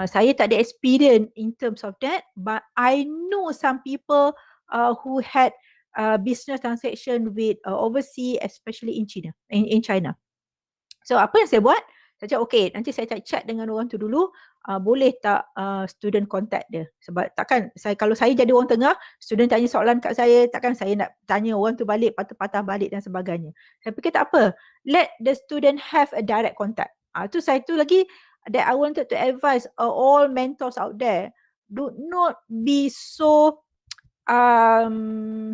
Saya tak ada experience in terms of that, but I know some people who had business transaction with overseas, especially in China. So apa yang saya buat? Saya cakap okay, nanti saya chat dengan orang tu dulu, boleh tak student contact dia? Sebab takkan kalau saya jadi orang tengah, student tanya soalan kat saya, takkan saya nak tanya orang tu balik, patah-patah balik dan sebagainya. Saya fikir tak apa, let the student have a direct contact. Tu lagi that I wanted to advise all mentors out there, do not be so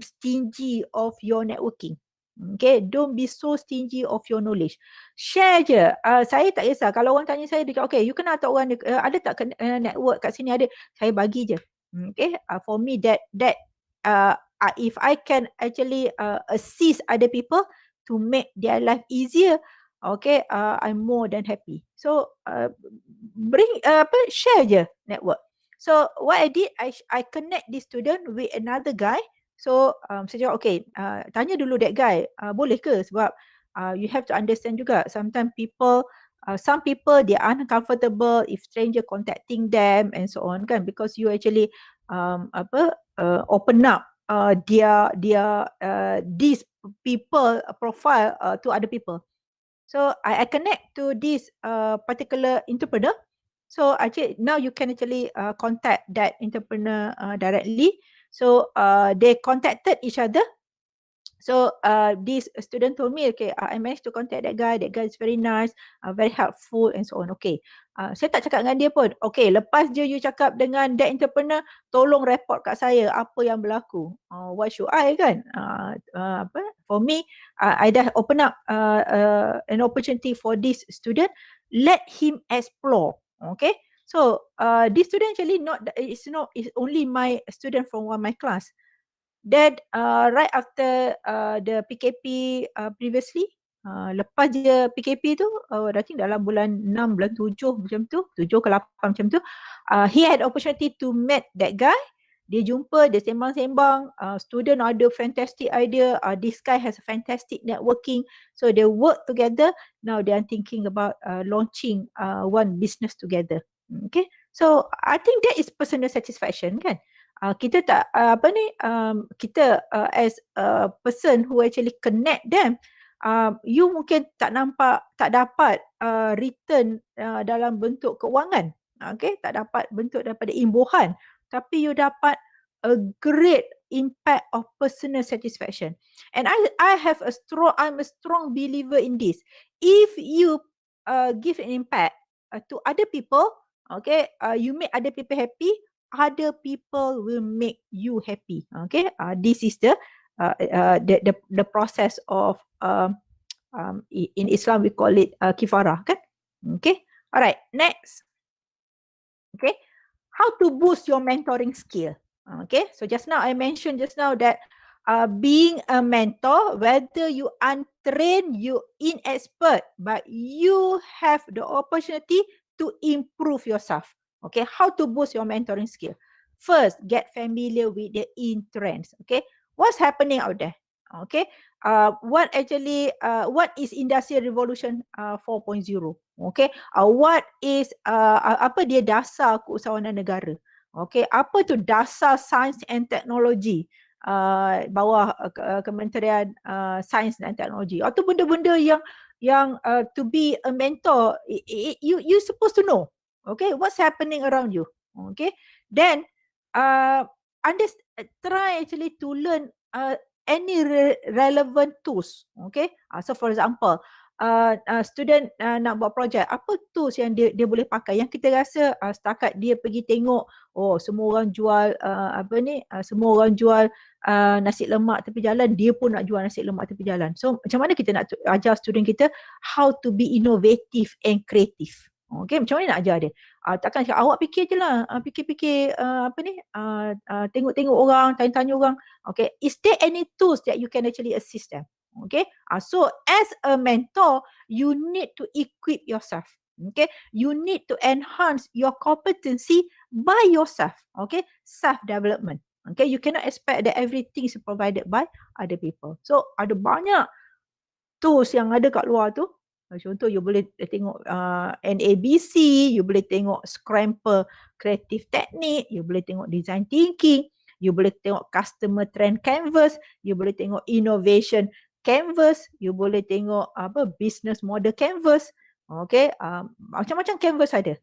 stingy of your networking. Okay, don't be so stingy of your knowledge. Share je. Saya tak kisah. Kalau orang tanya saya, dia kata, okay, you kenal tak orang, ada tak network kat sini? Ada. Saya bagi je. Okay, for me that if I can actually assist other people to make their life easier, okay, I'm more than happy. So share je network. So what I did, I connect this student with another guy. So saya cakap okay, tanya dulu that guy, boleh ke? Sebab you have to understand juga, sometimes some people they are uncomfortable if stranger contacting them and so on kan, because you actually open up these people profile to other people. So I connect to this particular entrepreneur. So actually now you can actually contact that entrepreneur directly. So they contacted each other. So this student told me, okay, I managed to contact that guy. That guy is very nice, very helpful and so on. Okay, saya tak cakap dengan dia pun. Okay, lepas je you cakap dengan that entrepreneur, tolong report kat saya apa yang berlaku. What should I kan? For me, I dah open up an opportunity for this student. Let him explore. Okay, so this student actually is only my student from my class. That right after the PKP previously, lepas je PKP tu, I think dalam bulan 6, bulan 7 macam tu, 7 ke 8 macam tu, he had opportunity to meet that guy. Dia jumpa, dia sembang-sembang, student ada fantastic idea, this guy has a fantastic networking, so they work together. Now they are thinking about launching one business together. Okay, so I think that is personal satisfaction kan. Kita tak kita as a person who actually connect them, you mungkin tak dapat return dalam bentuk keuangan, okay, tak dapat bentuk daripada imbuhan, tapi you dapat a great impact of personal satisfaction. And I'm a strong believer in this. If you give an impact to other people, okay, you make other people happy, other people will make you happy. Okay, this is the the process of in Islam we call it kifarah, kan? Okay, alright, next. Okay, how to boost your mentoring skill. Okay, so just now I mentioned that being a mentor, whether you untrained, you inexpert, but you have the opportunity to improve yourself. Okay, how to boost your mentoring skill? First, get familiar with the in trends. Okay, what's happening out there? Okay, what is Industrial Revolution 4.0? Okay, what is apa dia dasar keusahawanan negara? Okay, apa tu dasar sains and teknologi bawah Kementerian Sains dan Teknologi, atau benda-benda yang to be a mentor, you supposed to know. Okay, what's happening around you? Okay, then try actually to learn any relevant tools. Okay, so for example, student nak buat projek, apa tools yang dia boleh pakai yang kita rasa setakat dia pergi tengok, oh semua orang jual semua orang jual nasi lemak tepi jalan, dia pun nak jual nasi lemak tepi jalan. So macam mana kita nak ajar student kita how to be innovative and creative? Okay, macam mana nak ajar dia? Takkan cakap awak fikir je lah, fikir-fikir tengok-tengok orang, tanya-tanya orang. Okay, is there any tools that you can actually assist them? Okay, so as a mentor, you need to equip yourself. Okay, you need to enhance your competency by yourself. Okay, self-development. Okay, you cannot expect that everything is provided by other people. So ada banyak tools yang ada kat luar tu. Contoh, you boleh tengok NABC, you boleh tengok Scramble Creative Technique, you boleh tengok Design Thinking, you boleh tengok Customer Trend Canvas, you boleh tengok Innovation Canvas, you boleh tengok Business Model Canvas. Okay, macam-macam canvas ada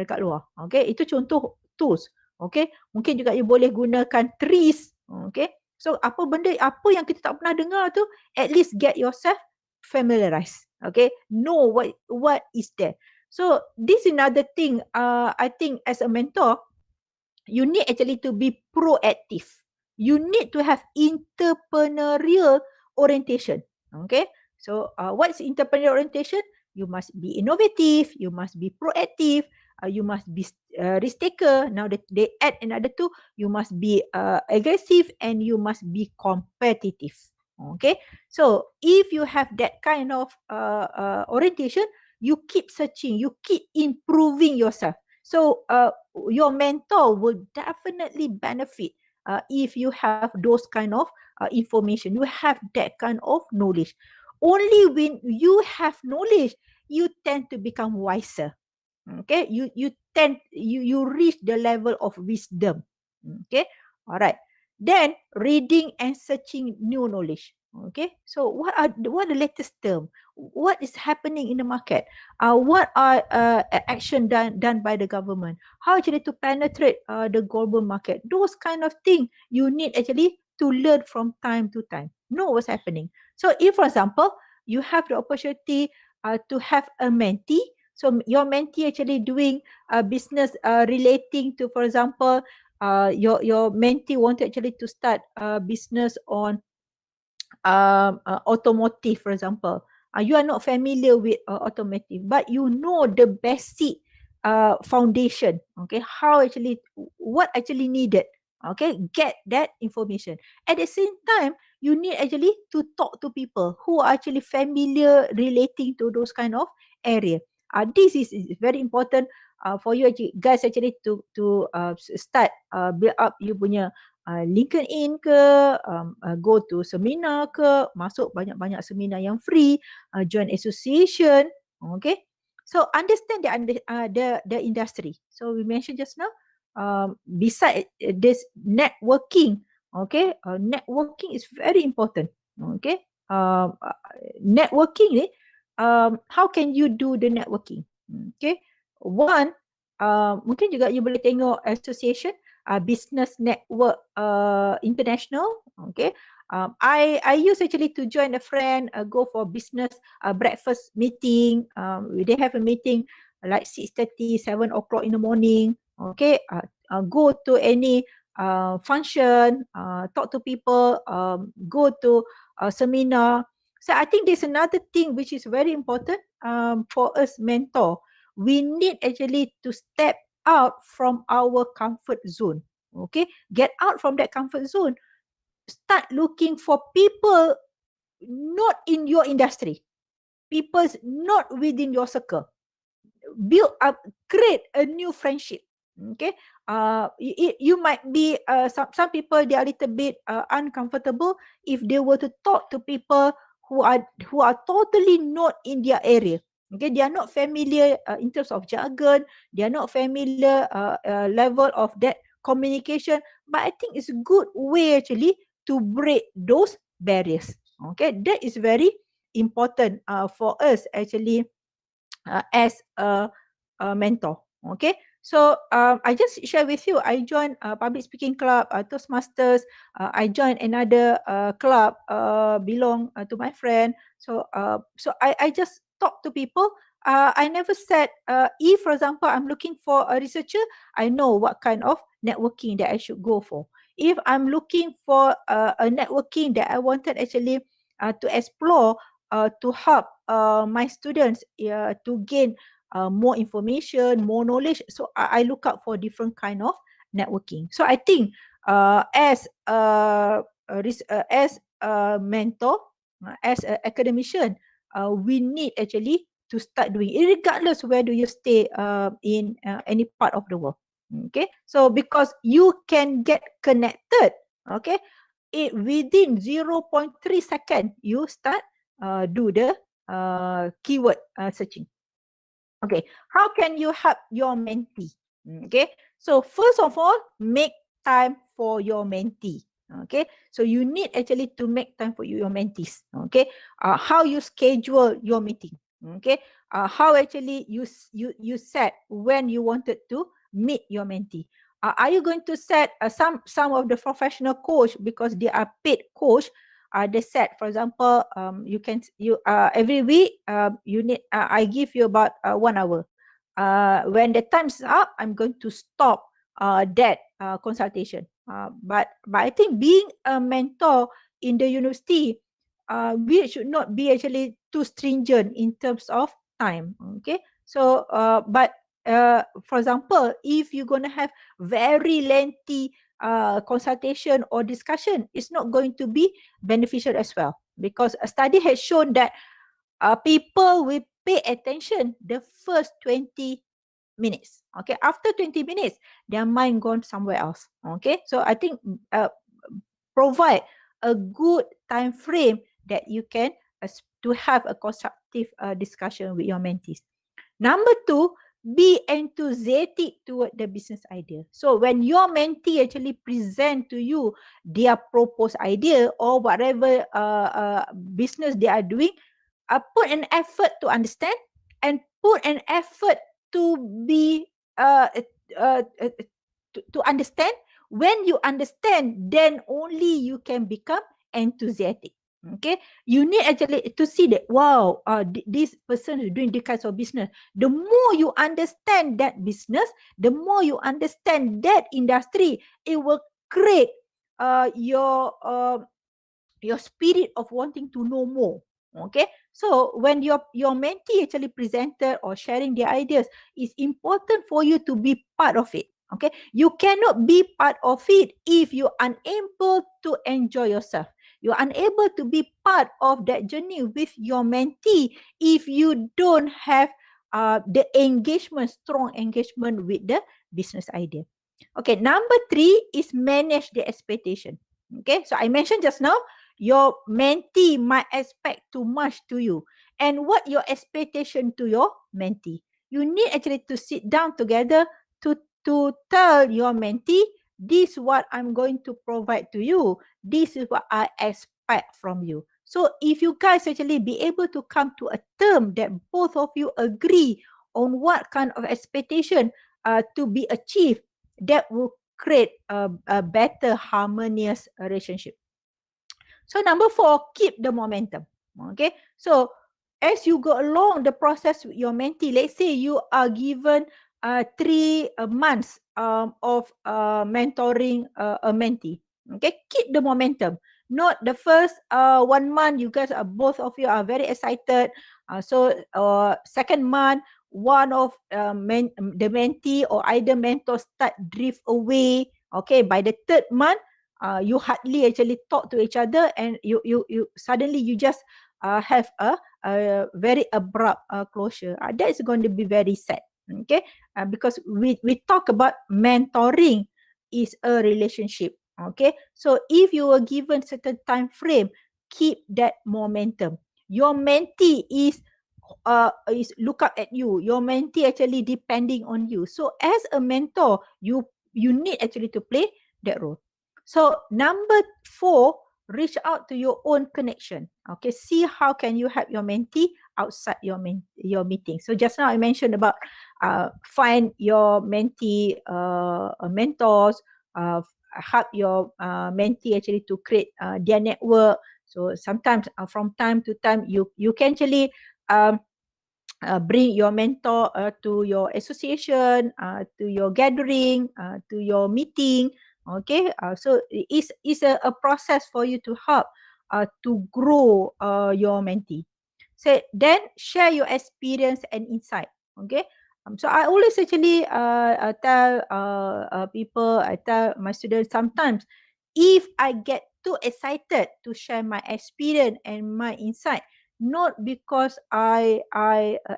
kat luar. Okay, itu contoh tools. Okay, mungkin juga you boleh gunakan trees. Okay, so apa yang kita tak pernah dengar tu, at least get yourself familiarized. Okay, know what is there. So this is another thing. I think as a mentor, you need actually to be proactive. You need to have entrepreneurial orientation. Okay, so what's entrepreneurial orientation? You must be innovative, you must be proactive, you must be risk taker. Now they add another two, you must be aggressive and you must be competitive. Okay, so if you have that kind of orientation, you keep searching, you keep improving yourself. So your mentor will definitely benefit if you have those kind of information, you have that kind of knowledge. Only when you have knowledge, you tend to become wiser. Okay, you reach the level of wisdom. Okay, all right. Then reading and searching new knowledge. Okay, so what are the latest term? What is happening in the market? What are action done by the government? How actually to penetrate the global market? Those kind of thing you need actually to learn from time to time. Know what's happening. So if, for example, you have the opportunity to have a mentee, so your mentee actually doing business relating to, for example, your mentee wanted actually to start a business on automotive, for example. You are not familiar with automotive, but you know the basic foundation. Okay, what actually needed. Okay, get that information. At the same time, you need actually to talk to people who are actually familiar relating to those kind of area. This is very important for you guys actually to start build up you punya LinkedIn ke, go to seminar ke, masuk banyak-banyak seminar yang free, join association. Okay, so understand the industry. So we mentioned just now, beside this networking, okay, networking is very important. Okay, networking ni, how can you do the networking? Okay, one, mungkin juga you boleh tengok association, business network international. Okay, I use actually to join a friend, go for business breakfast meeting. They have a meeting like 6:30, 7 o'clock in the morning. Okay, go to any function, talk to people, go to a seminar. So I think there's another thing which is very important for us mentor. We need actually to step out from our comfort zone. Okay, get out from that comfort zone. Start looking for people not in your industry, people not within your circle. Build up, create a new friendship. Okay, you might be some people, they are a little bit uncomfortable if they were to talk to people who are totally not in their area. Okay, they are not familiar in terms of jargon, they are not familiar level of that communication. But I think it's a good way actually to break those barriers. Okay, that is very important for us actually as a mentor. Okay, so I just share with you, I joined a public speaking club, Toastmasters. I joined another club belong to my friend. So I just talk to people. I never said if, for example, I'm looking for a researcher, I know what kind of networking that I should go for. If I'm looking for a networking that I wanted actually to explore, to help my students to gain more information, more knowledge. So I look out for different kind of networking. So I think as a mentor, as an academician, we need actually to start doing it, regardless where do you stay in any part of the world. Okay, so because you can get connected, okay, within 0.3 seconds you start do the keyword searching. Okay, how can you help your mentee? Okay, so first of all, make time for your mentee. Okay, so you need actually to make time for your mentees. Okay, how you schedule your meeting. Okay, how actually you set when you wanted to meet your mentee. Are you going to set some of the professional coach, because they are paid coach? They set, for example, you every week you need I give you about 1 hour. When the time's up, I'm going to stop that consultation. But I think being a mentor in the university, we should not be actually too stringent in terms of time. Okay, so but for example, if you're going to have very lengthy consultation or discussion, it's not going to be beneficial as well, because a study has shown that people will pay attention the first 20 minutes. Okay, after 20 minutes, their mind gone somewhere else. Okay, so I think provide a good time frame that you can to have a constructive discussion with your mentees. Number two, be enthusiastic toward the business idea. So when your mentee actually present to you their proposed idea or whatever business they are doing, put an effort to understand and put an effort to be to understand. When you understand, then only you can become enthusiastic. Okay, you need actually to see that, wow, this person is doing this kinds of business. The more you understand that business, the more you understand that industry, it will create your spirit of wanting to know more. Okay, so when your mentee actually presented or sharing their ideas, it's important for you to be part of it. Okay, you cannot be part of it if you're unable to enjoy yourself. You're unable to be part of that journey with your mentee if you don't have the engagement, strong engagement with the business idea. Okay, number 3 is manage the expectation. Okay, so I mentioned just now, your mentee might expect too much to you. And what your expectation to your mentee? You need actually to sit down together to tell your mentee, this is what I'm going to provide to you. This is what I expect from you. So if you guys actually be able to come to a term that both of you agree on what kind of expectation to be achieved, that will create a better harmonious relationship. So number 4, keep the momentum. Okay, so as you go along the process with your mentee, let's say you are given 3 months mentoring a mentee. Okay, keep the momentum. Not the first 1 month, you guys are both of you are very excited. So second month, one of the mentee or either mentor start drift away. Okay, by the third month, you hardly actually talk to each other, and you suddenly you just have a very abrupt closure. That is going to be very sad. Okay, because we talk about mentoring is a relationship. Okay, so if you were given certain time frame, keep that momentum. Your mentee is look up at you. Your mentee actually depending on you. So as a mentor, you need actually to play that role. So number 4, reach out to your own connection. Okay, see how can you help your mentee outside your meeting. So just now I mentioned about find your mentee mentors, help your mentee actually to create their network. So sometimes from time to time you can actually bring your mentor to your association, to your gathering, to your meeting. Okay, so it's a process for you to help to grow your mentee. So then share your experience and insight. Okay, so I always actually tell people, I tell my students sometimes, if I get too excited to share my experience and my insight, not because I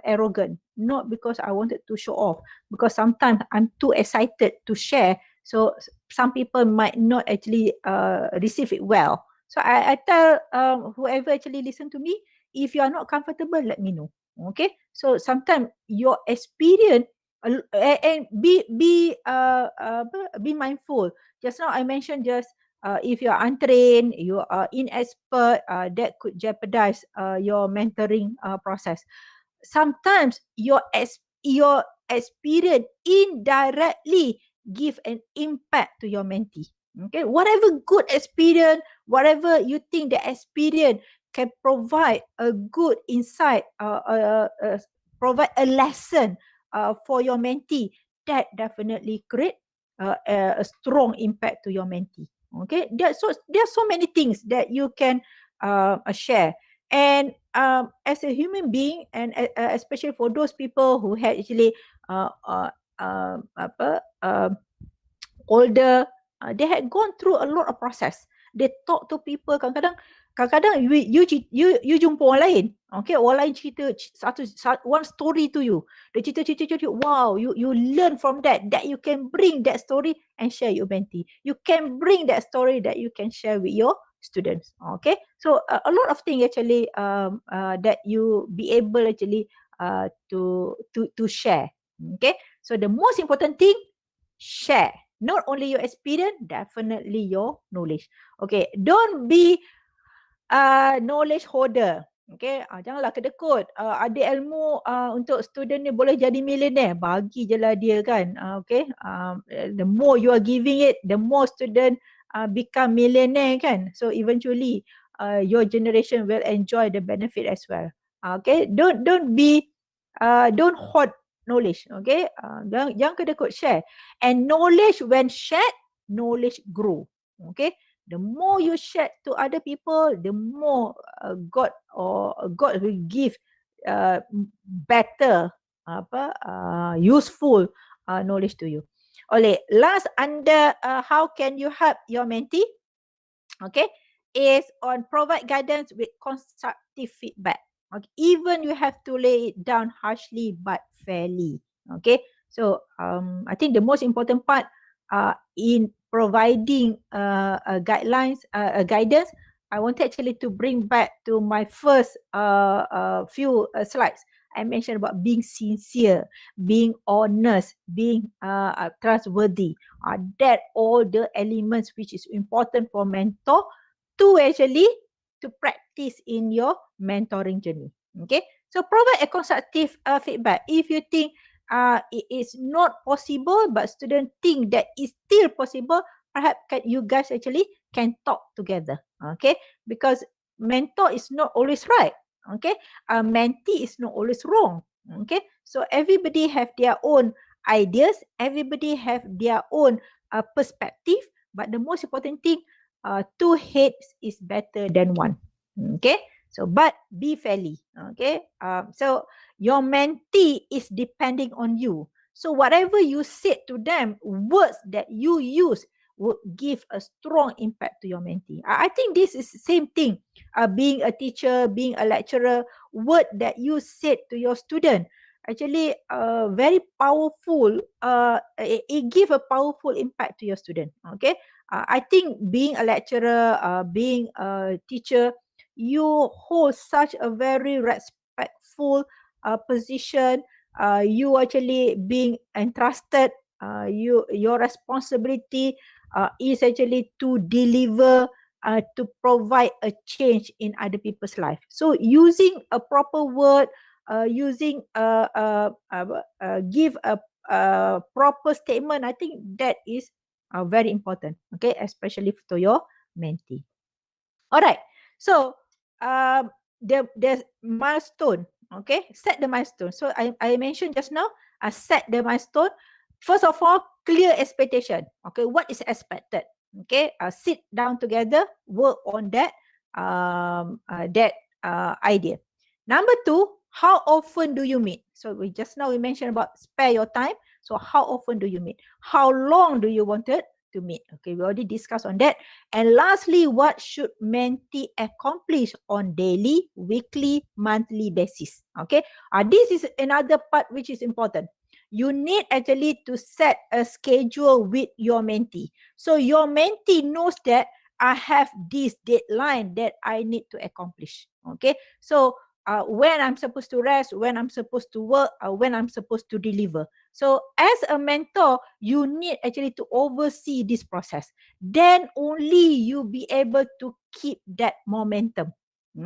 arrogant, not because I wanted to show off, because sometimes I'm too excited to share. So some people might not actually receive it well. So I tell whoever actually listen to me, if you are not comfortable, let me know. Okay. So sometimes your experience and be mindful. Just now I mentioned just if you are untrained, you are inexpert, that could jeopardize your mentoring process. Sometimes your experience indirectly give an impact to your mentee. Okay, whatever good experience, whatever you think the experience can provide a good insight, provide a lesson for your mentee, that definitely create a strong impact to your mentee. Okay, there are so many things that you can share. And as a human being, and especially for those people who had actually apa older, they had gone through a lot of process. They talk to people, kadang-kadang you jumpa orang lain. Okay, orang lain cerita one story to you. Dia cerita, wow, you learn from that you can bring that story and share your mentee. You can bring that story that you can share with your students. Okay, so a lot of things actually that you be able actually to share. Okay, so the most important thing, share. Not only your experience, definitely your knowledge. Okay, don't be knowledge holder. Okay, janganlah kedekut. Ada ilmu untuk student ni boleh jadi millionaire, bagi je lah dia kan. Okay, the more you are giving it, the more student become millionaire kan. So eventually your generation will enjoy the benefit as well. Okay, don't hoard knowledge. Okay, jangan kedekut, share. And knowledge when shared, knowledge grow. Okay, the more you share to other people, the more God will give better useful knowledge to you. Okay, last under how can you help your mentee? Okay, is on provide guidance with constructive feedback. Okay, even you have to lay it down harshly but fairly. Okay, so I think the most important part in providing guidelines, guidance, I wanted actually to bring back to my first few slides. I mentioned about being sincere, being honest, being trustworthy. That all the elements which is important for mentor to actually to practice in your mentoring journey. Okay, so provide a constructive feedback. If you think it is not possible, but student think that it's still possible, perhaps you guys actually can talk together. Okay, because mentor is not always right. Okay, mentee is not always wrong. Okay, so everybody have their own ideas. Everybody have their own perspective, but the most important thing, two heads is better than one. Okay, so but be fairly. Okay, so your mentee is depending on you. So whatever you said to them, words that you use would give a strong impact to your mentee. I think this is the same thing. Being a teacher, being a lecturer, word that you said to your student actually very powerful. It give a powerful impact to your student. Okay, I think being a lecturer, being a teacher, you hold such a very respectful position. You actually being entrusted. Your responsibility is actually to deliver, to provide a change in other people's life. So using a proper word, using give a proper statement, I think that is very important. Okay, especially to your mentee. All right. So the milestone. Okay, set the milestone. So I mentioned just now, set the milestone. First of all, clear expectation. Okay, what is expected? Okay, sit down together, work on that idea. Number two, how often do you meet? So we mentioned about spare your time. So how often do you meet? How long do you want it to meet? Okay, we already discussed on that. And lastly, what should mentee accomplish on daily, weekly, monthly basis? Okay, this is another part which is important. You need actually to set a schedule with your mentee. So your mentee knows that I have this deadline that I need to accomplish. Okay, so when I'm supposed to rest, when I'm supposed to work, when I'm supposed to deliver. So as a mentor, you need actually to oversee this process. Then only you be able to keep that momentum.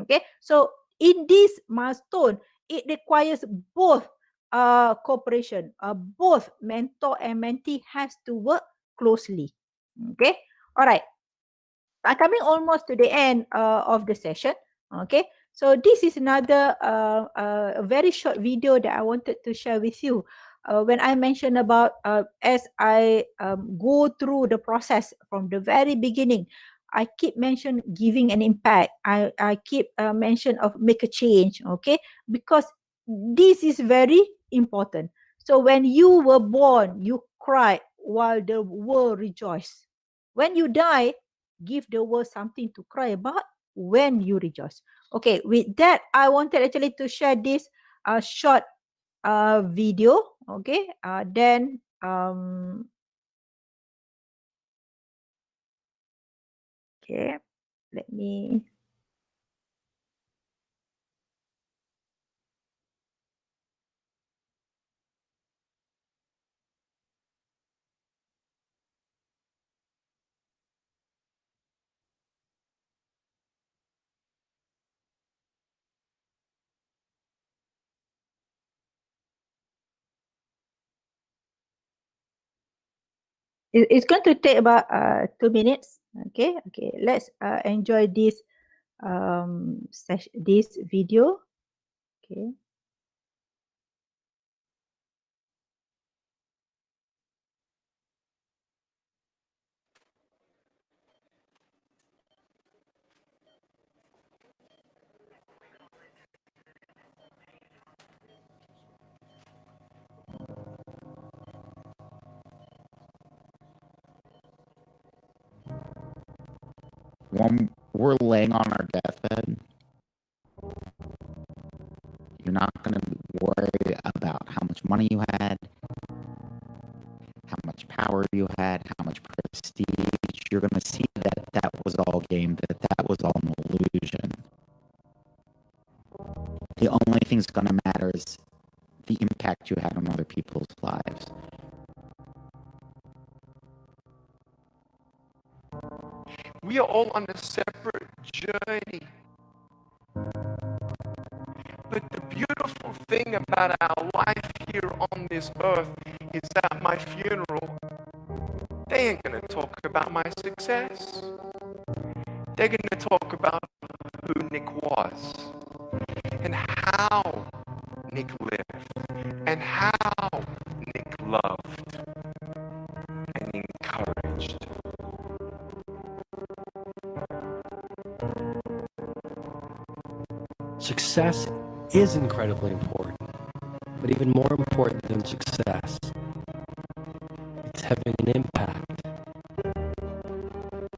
Okay, so in this milestone, it requires both cooperation. Both mentor and mentee has to work closely. Okay, all right. I'm coming almost to the end of the session. Okay, so this is another a very short video that I wanted to share with you. When I mentioned about as I go through the process from the very beginning, I keep mention giving an impact. I keep mention of make a change. Okay, because this is very important. So when you were born, you cried while the world rejoiced. When you die, give the world something to cry about when you rejoice. Okay, with that, I wanted actually to share this short video. Okay, then okay, let me. It's going to take about 2 minutes. Okay, okay. Let's enjoy this this video. Okay. When we're laying on our deathbed, you're not going to worry about how much money you had, how much power you had, how much prestige. You're going to see that that was all game, that that was all an illusion. The only thing that's going to matter is the impact you had on other people's lives. We are all on a separate journey. But the beautiful thing about our life here on this earth is at my funeral, they ain't going to talk about my success. They're going to talk about who Nick was and how Nick lived and how Nick loved. Success is incredibly important, but even more important than success, it's having an impact.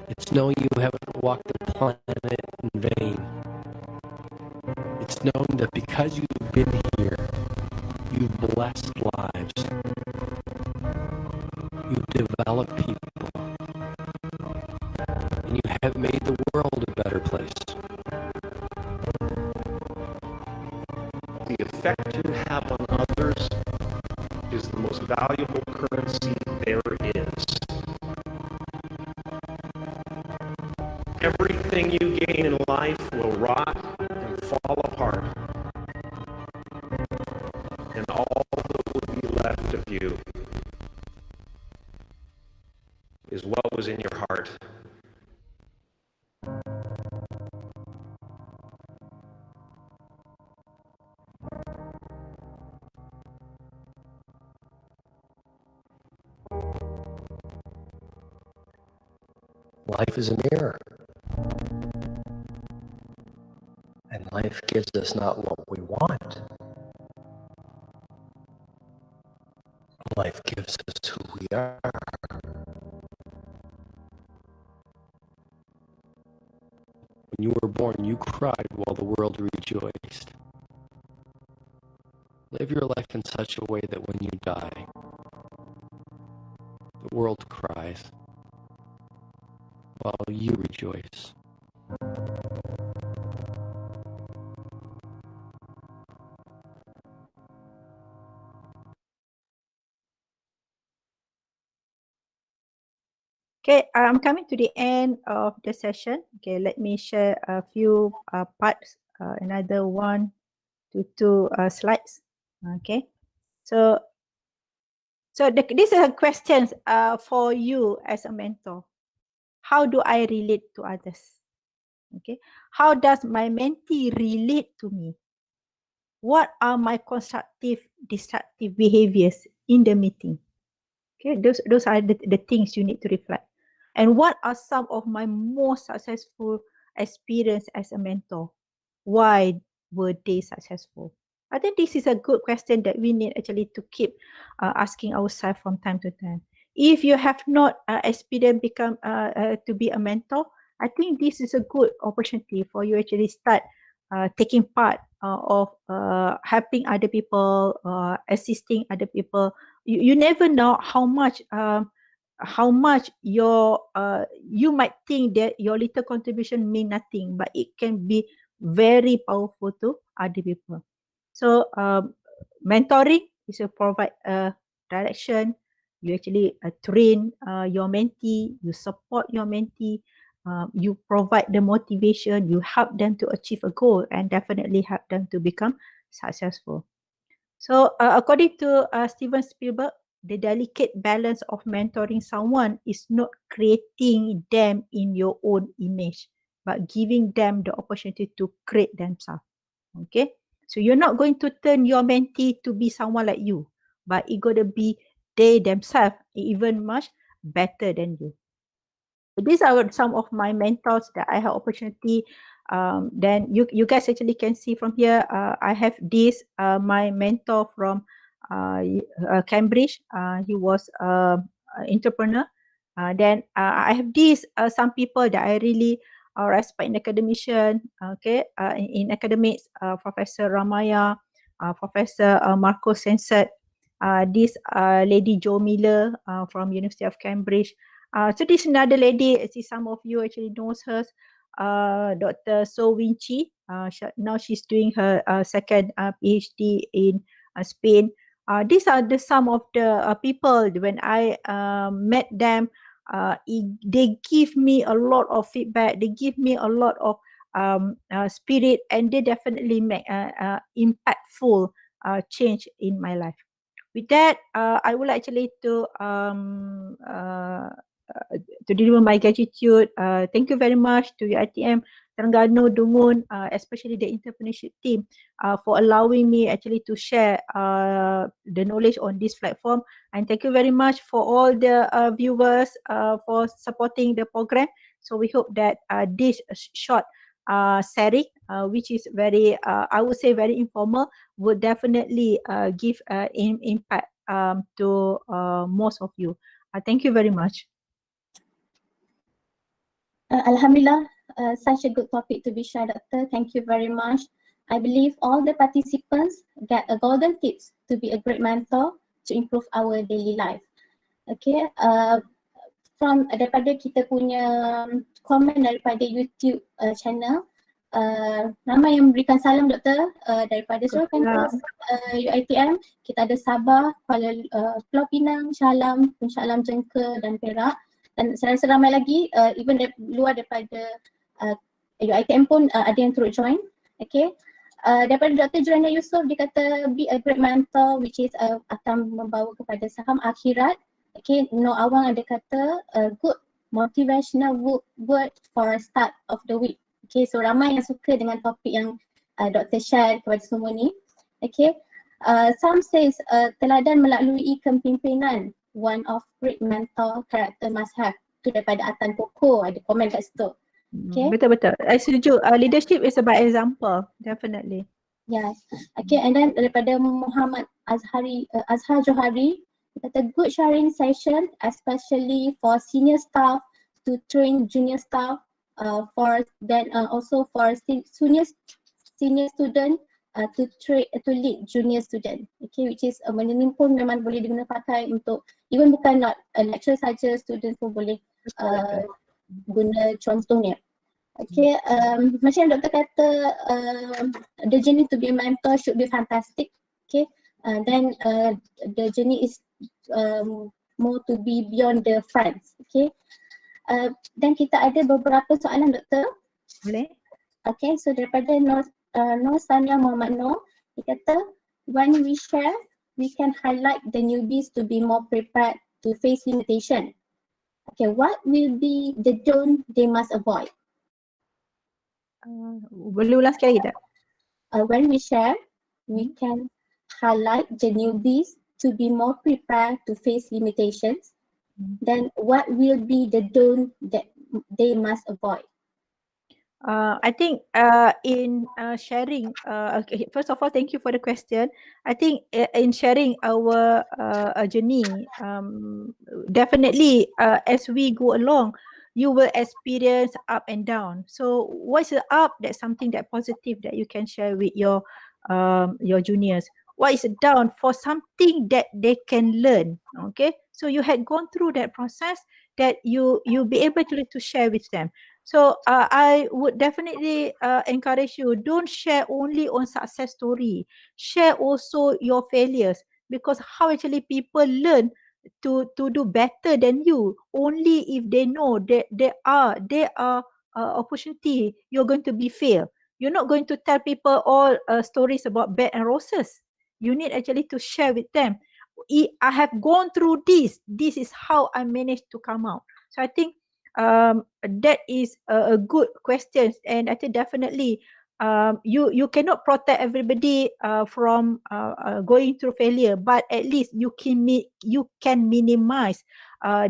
It's knowing you haven't walked the planet in vain. It's knowing that because you've been here, you've blessed lives. You've developed people. And you have made the world a better place. The effect you have on others is the most valuable currency there is. Everything you gain in life will rot and fall apart. And all that will be left of you is what was in your heart. Life is a mirror. And life gives us not what we want. Life gives us who we are. When you were born, you cried while the world rejoiced. Live your life in such a way that when you die, the world cries while you rejoice. Okay, I'm coming to the end of the session. Okay, let me share a few parts, another 1 to 2 slides. Okay, so these are questions for you as a mentor. How do I relate to others? Okay, how does my mentee relate to me? What are my constructive, destructive behaviors in the meeting? Okay, those are the things you need to reflect. And what are some of my most successful experience as a mentor? Why were they successful? I think this is a good question that we need actually to keep asking ourselves from time to time. If you have not experienced become to be a mentor, I think this is a good opportunity for you actually start taking part of helping other people, assisting other people. You never know how much your you might think that your little contribution mean nothing, but it can be very powerful to other people. So mentoring is to provide a direction. You actually train your mentee, you support your mentee, you provide the motivation, you help them to achieve a goal, and definitely help them to become successful. So according to Steven Spielberg, the delicate balance of mentoring someone is not creating them in your own image, but giving them the opportunity to create themselves. Okay, so you're not going to turn your mentee to be someone like you, but it's going to be they themselves even much better than you. These are some of my mentors that I have opportunity. Then you guys actually can see from here. I have this my mentor from Cambridge. He was an entrepreneur. Then I have these some people that I really respect in academician. Okay, in academics, Professor Ramaya, Professor Marco Sensat, this lady Jo Miller from University of Cambridge. So this another lady, see some of you actually knows her, Dr. So Vinci. Now she's doing her second PhD in Spain. These are some of the people when I met them. They give me a lot of feedback. They give me a lot of spirit, and they definitely make impactful change in my life. With that, I would like actually to deliver my gratitude. Thank you very much to UiTM Terengganu Dungun, especially the entrepreneurship team, for allowing me actually to share the knowledge on this platform. And thank you very much for all the viewers for supporting the program. So we hope that this short sharing, which is very, I would say very informal, would definitely give impact to most of you. Thank you very much. Alhamdulillah, such a good topic to be shared, Doctor. Thank you very much. I believe all the participants get a golden tips to be a great mentor to improve our daily life. Okay, from daripada kita punya komen daripada YouTube channel, ramai yang memberikan salam, Doktor, daripada seluruh kampus UiTM. Kita ada Sabah, Pulau Pinang, Shah Alam, Shah Alam, Jengke dan Perak. Dan saya rasa ramai lagi, even luar daripada UiTM pun ada yang turut join. Okay. Daripada Dr. Jurana Yusof, dia kata be a great mentor, which is akan membawa kepada saham akhirat. Okay, Nur Awang ada kata good motivational word for start of the week. Okay, so ramai yang suka dengan topik yang Dr. share kepada semua ni. Okay, some says teladan melalui kepimpinan, one of great mentor character must have. Tu daripada Atan Koko, ada komen kat situ. Okay. Betul-betul. I setuju. Leadership is by example, definitely. Yes. Okay, and then daripada Muhammad Azhar Johari, dia kata good sharing session, especially for senior staff to train junior staff, also for senior student to lead junior student. Okay, which is ini pun memang boleh digunakan pakai untuk even bukan not lecture saja, student pun boleh guna contohnya. Okay, macam doktor kata, the journey to be a mentor should be fantastic. Okay, then the journey is more to be beyond the friends. Okay, dan kita ada beberapa soalan, doktor. Boleh. Okay, so daripada Nur Sania Muhammad Nur, dia kata when we share, we can highlight the newbies to be more prepared to face limitation. Okay, what will be the don't they must avoid? Boleh ulang sekali tak? When we share, we can highlight the newbies to be more prepared to face limitations. Then what will be the don't that they must avoid? I think in sharing, okay, first of all, thank you for the question. I think in sharing our journey, definitely as we go along, you will experience up and down. So what's the up? That's something that positive that you can share with your juniors. What is down? For something that they can learn. Okay, so you had gone through that process that you'll be able to share with them. So I would definitely encourage you, don't share only on success story. Share also your failures, because how actually people learn to do better than you only if they know that there are opportunity you're going to be fail. You're not going to tell people all stories about bed and roses. You need actually to share with them. I have gone through this. This is how I managed to come out. So I think that is a good question, and I think definitely you cannot protect everybody from going through failure, but at least you can minimize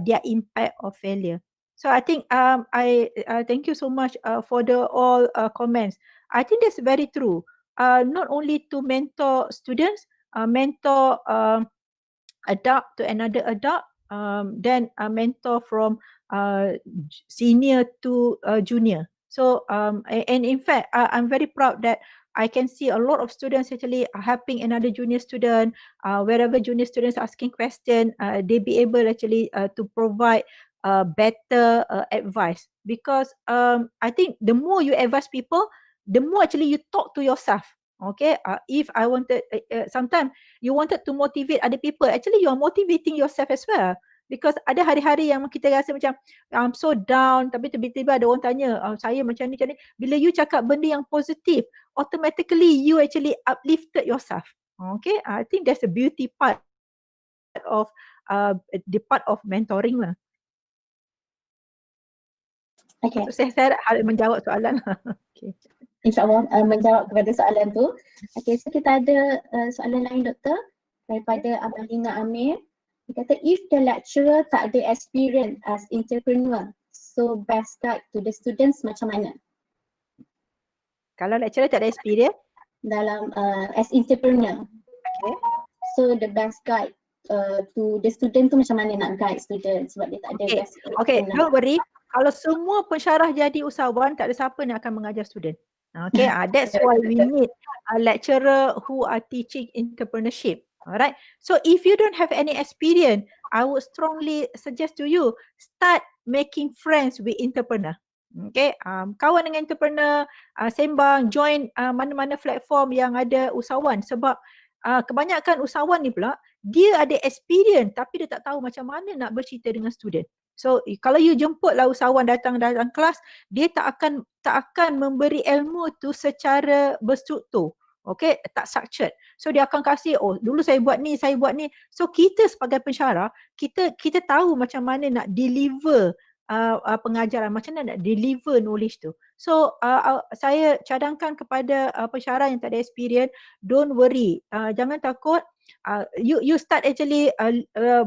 their impact of failure. So I think I thank you so much for the all comments. I think that's very true. Not only to mentor students, mentor adult to another adult, then mentor from senior to junior. So and in fact I'm very proud that I can see a lot of students actually helping another junior student. Wherever junior students asking question, they be able actually to provide better advice, because I think the more you advise people, the more actually you talk to yourself. Okay, if I wanted sometimes you wanted to motivate other people, actually you are motivating yourself as well. Because ada hari-hari yang kita rasa macam I'm so down, tapi tiba-tiba ada orang tanya saya macam ni. Bila you cakap benda yang positif, automatically you actually uplifted yourself. Okay, I think that's the beauty part of the part of mentoring lah. Okay. So saya harap menjawab soalan. Okay. InsyaAllah menjawab kepada soalan tu. Okay, so kita ada soalan lain, doktor, daripada Amalina Amir. Dia kata, if the lecturer tak ada experience as entrepreneur, So best guide to the students macam mana? Kalau lecturer tak ada experience, Dalam as entrepreneur. okay. So the best guide to the student tu macam mana nak guide student sebab dia tak ada best Okay, entrepreneur. don't worry. Kalau semua pensyarah jadi usahawan, tak ada siapa yang akan mengajar student. Okay, that's why we need a lecturer who are teaching entrepreneurship. Alright, so if you don't have any experience, I would strongly suggest to you, start making friends with entrepreneur. Okay, kawan dengan entrepreneur, sembang, join mana-mana platform yang ada usahawan sebab kebanyakan usahawan ni pula, dia ada experience tapi dia tak tahu macam mana nak bercerita dengan student. So kalau you jemputlah usahawan datang kelas, dia tak akan memberi ilmu tu secara berstruktur. Okay, tak structured. So dia akan kasih, oh dulu saya buat ni. So kita sebagai pensyarah, kita tahu macam mana nak deliver pengajaran, macam mana nak deliver knowledge tu. So saya cadangkan kepada pensyarah yang tak ada experience, don't worry, jangan takut. You start actually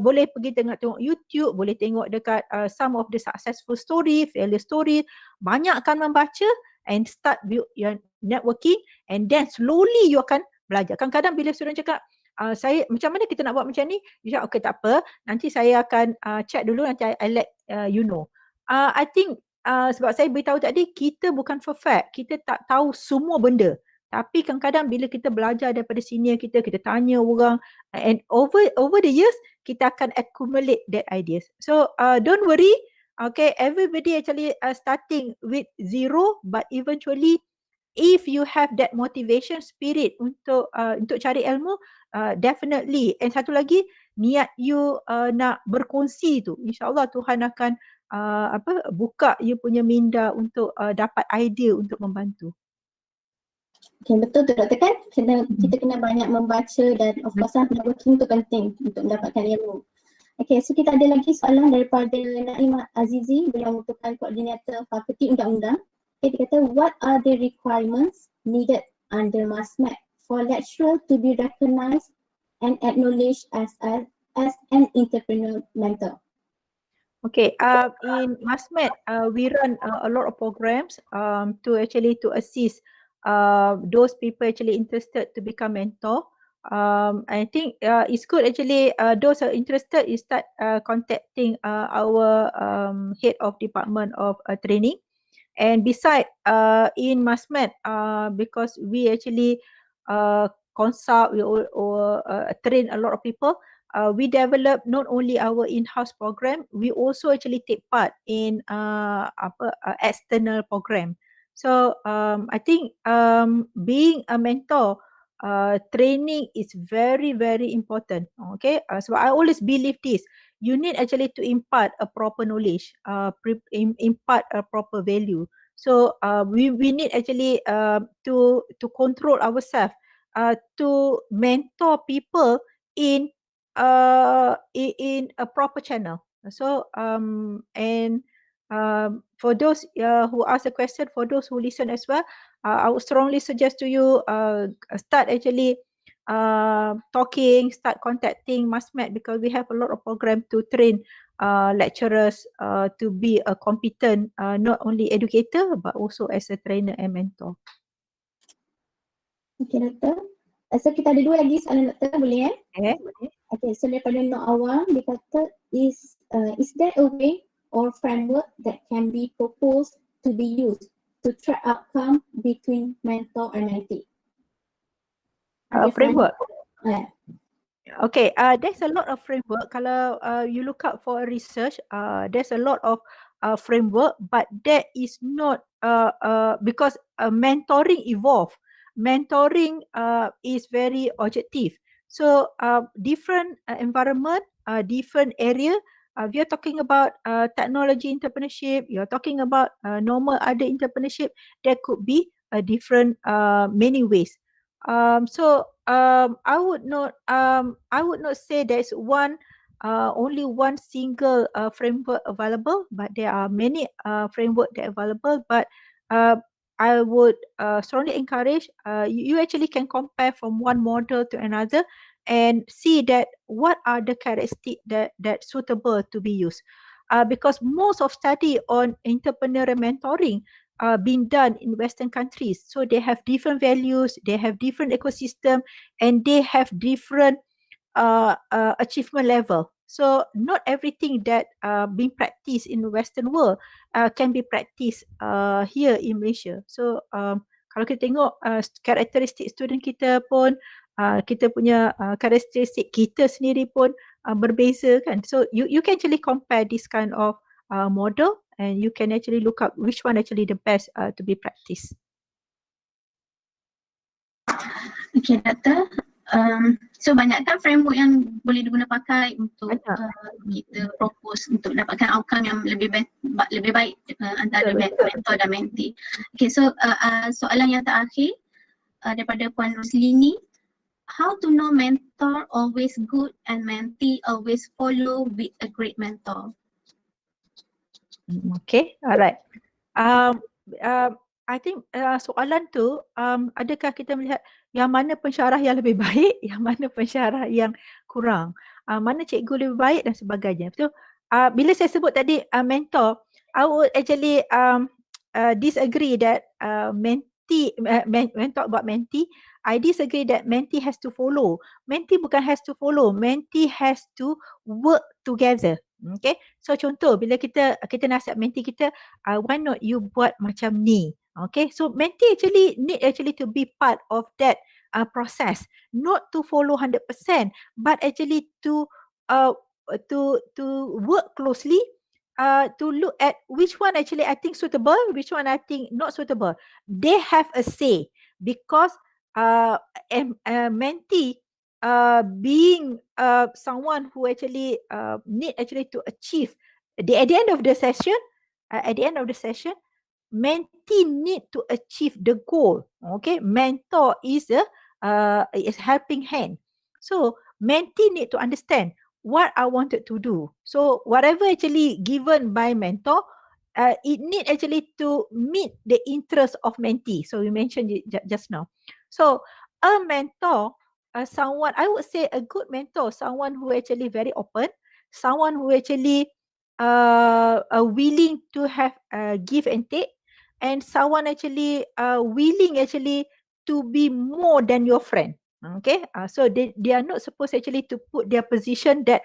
boleh pergi tengok YouTube, boleh tengok dekat some of the successful story, failure story, banyakkan membaca and start build your networking and then slowly you akan belajar. Kadang-kadang bila student cakap, saya macam mana kita nak buat macam ni, you cakap okay tak apa, nanti saya akan check dulu, nanti I let you know. I think sebab saya beritahu tadi, kita bukan perfect, kita tak tahu semua benda. Tapi kadang-kadang bila kita belajar daripada senior kita tanya orang, and over the years, kita akan accumulate that ideas. So don't worry, okay, everybody actually starting with zero, but eventually if you have that motivation spirit untuk cari ilmu, definitely. And satu lagi, niat you nak berkongsi tu, insyaAllah Tuhan akan buka you punya minda untuk dapat idea untuk membantu. Okay, betul tu Doktor kan? Kita kena banyak membaca dan of course networking tu penting untuk mendapatkan ilmu. Okay, so kita ada lagi soalan daripada Naim Azizi, beliau merupakan koordinator Fakulti Undang-Undang. Okay, dia kata, what are the requirements needed under MASMED for lecturer to be recognized and acknowledged as an entrepreneurial mentor? Okay, in MASMED, we run a lot of programs to assist those people actually interested to become mentor. I think it's good actually, those are interested, you start contacting our head of department of training. And beside in MASMED, because we actually consult or train a lot of people, we develop not only our in-house program, we also actually take part in external program. So I think being a mentor, training is very, very important. Okay, so I always believe this. You need actually to impart a proper knowledge, impart a proper value. So we need actually to control ourselves, to mentor people in a proper channel. So for those who ask a question, for those who listen as well, I would strongly suggest to you start actually talking, start contacting MASMED, because we have a lot of program to train lecturers to be a competent not only educator but also as a trainer and mentor. Okay, Doktor. So kita ada dua lagi soalan Doktor, boleh Okay. Okay, so daripada Nur Awang, dia kata, is there a way or framework that can be proposed to be used to track outcome between mentor and mentee? Framework. Yeah. Okay, there's a lot of framework. Kalau you look up for a research, there's a lot of framework, but that is not because mentoring evolve. Mentoring is very objective. So different environment, different area. We are talking about technology entrepreneurship. You are talking about normal other entrepreneurship. There could be a different many ways. So I would not say there's only one single framework available, but there are many framework that are available. But I would strongly encourage you actually can compare from one model to another and see that what are the characteristics that suitable to be used. because most of study on entrepreneurial mentoring being done in Western countries. So they have different values, they have different ecosystem, and they have different achievement level. So not everything that being practiced in the Western world can be practiced here in Malaysia. So kalau kita tengok karakteristik student kita pun, kita punya karakteristik kita sendiri pun berbeza kan. So you can actually compare this kind of model, and you can actually look up which one actually the best to be practiced. Okay, Doktor. So banyakkan framework yang boleh diguna pakai untuk kita propose untuk dapatkan outcome yang lebih baik antara mentor dan mentee. Okay, so soalan yang terakhir daripada Puan Roslini, how to know mentor always good and mentee always follow with a great mentor? Okay, alright. I think soalan tu, adakah kita melihat yang mana pensyarah yang lebih baik, yang mana pensyarah yang kurang, mana cikgu lebih baik dan sebagainya. So, bila saya sebut tadi mentor, I would actually disagree that mentor about mentee. I disagree that mentee has to follow. Mentee bukan has to follow, mentee has to work together. Okay, so contoh bila kita nasihat mentee kita, why not you buat macam ni? Okay, so mentee actually need to be part of that process, not to follow 100%, but actually to work closely, to look at which one actually I think suitable, which one I think not suitable. They have a say because mentee being someone who actually need actually to achieve at the end of the session, mentee need to achieve the goal. Okay, mentor is helping hand. So mentee need to understand what I wanted to do. So whatever actually given by mentor, it need actually to meet the interest of mentee. So we mentioned it just now. So a mentor, someone, I would say a good mentor, someone who actually very open, someone who actually willing to have give and take, and someone actually willing actually to be more than your friend. Okay, so they are not supposed actually to put their position that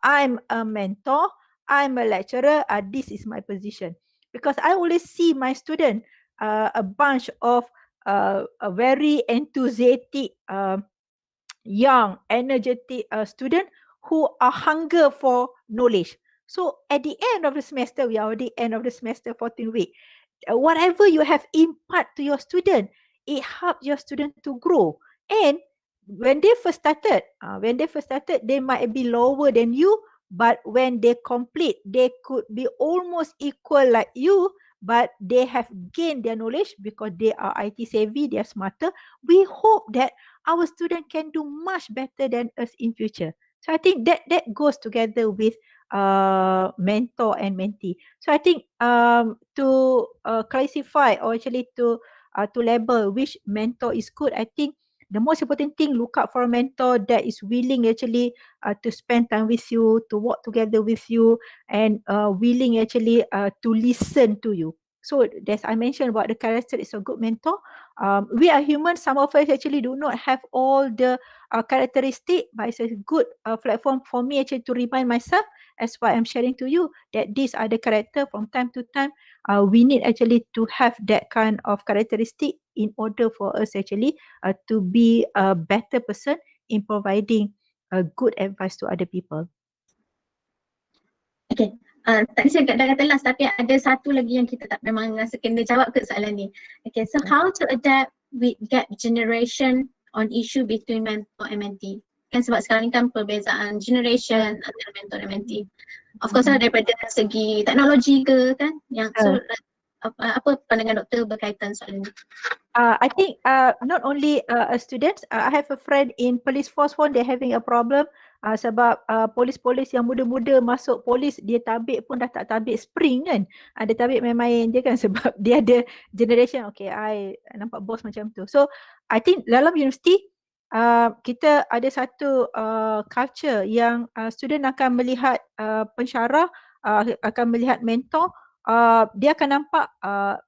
I'm a mentor, I'm a lecturer, this is my position. Because I always see my student a bunch of a very enthusiastic, young, energetic student who are hunger for knowledge. So at the end of the semester, we are already end of the semester, 14 week. Whatever you have impart to your student, it helps your student to grow. And when they first started, they might be lower than you, but when they complete, they could be almost equal like you, but they have gained their knowledge because they are IT savvy, they are smarter. We hope that our student can do much better than us in future. So I think that goes together with mentor and mentee. So I think to classify or actually to label which mentor is good, I think the most important thing, look out for a mentor that is willing actually to spend time with you, to work together with you, and willing actually to listen to you. So as I mentioned about the characteristics of good mentor, we are humans. Some of us actually do not have all the characteristics, but it's a good platform for me actually to remind myself, as what I'm sharing to you, that these are the character from time to time. We need actually to have that kind of characteristic in order for us actually to be a better person in providing good advice to other people. Okay, tadi saya dah kata last, tapi ada satu lagi yang kita tak memang rasa kena jawab ke soalan ni. Okay, so how to adapt with gap generation on issue between mentor and mentee? Kan sebab sekarang ni kan perbezaan generation antara mentor dan mentee. Of course lah daripada segi teknologi ke kan, yang so apa pandangan doktor berkaitan soalan ni? I think not only students, I have a friend in police force pun they're having a problem sebab polis-polis yang muda-muda masuk polis, dia tabik pun dah tak tabik spring kan. Dia tabik main-main je kan sebab dia ada generation, okay, I nampak bos macam tu. So I think dalam universiti kita ada satu culture yang student akan melihat pensyarah akan melihat mentor, dia akan nampak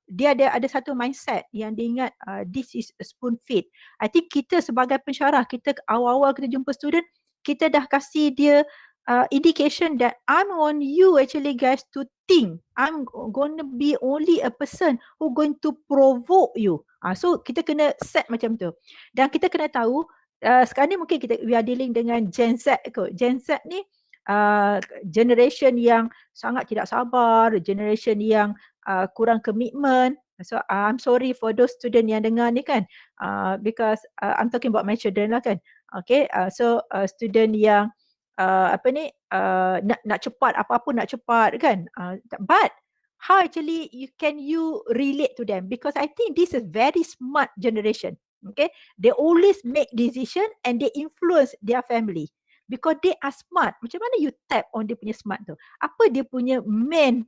dia ada satu mindset yang dia ingat this is a spoon feed. I think kita sebagai pensyarah, kita awal-awal kita jumpa student, kita dah kasih dia indication that I'm on you actually guys to think. I'm going to be only a person who going to provoke you. So kita kena set macam tu. Dan kita kena tahu sekarang ni mungkin we are dealing dengan Gen Z kot. Gen Z ni generation yang sangat tidak sabar, generation yang kurang komitmen. So I'm sorry for those student yang dengar ni kan, because I'm talking about my children lah kan. Okay, so student yang nak cepat, apa-apa nak cepat kan. But how actually can you relate to them? Because I think this is very smart generation. Okay, they always make decision and they influence their family. Because they are smart. Macam mana you tap on dia punya smart tu? Apa dia punya main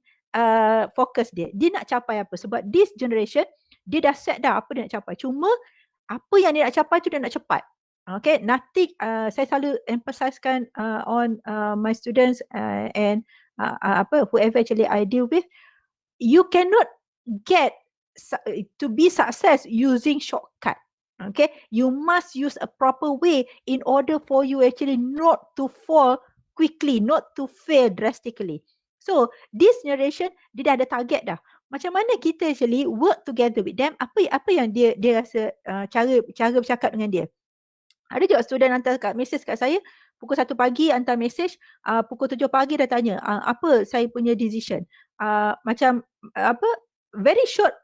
fokus dia? Dia nak capai apa? Sebab this generation, dia dah set dah apa dia nak capai. Cuma apa yang dia nak capai tu dia nak cepat. Okay, nothing, saya selalu emphasizekan on my students and whoever actually I deal with, you cannot get to be success using shortcut. Okay, you must use a proper way in order for you actually not to fall quickly, not to fail drastically. So this generation dia dah ada target dah. Macam mana kita actually work together with them? Apa yang dia rasa cara bercakap dengan dia. Ada juga student hantar message kat saya pukul 1 pagi hantar message, pukul 7 pagi dah tanya apa saya punya decision. Macam very short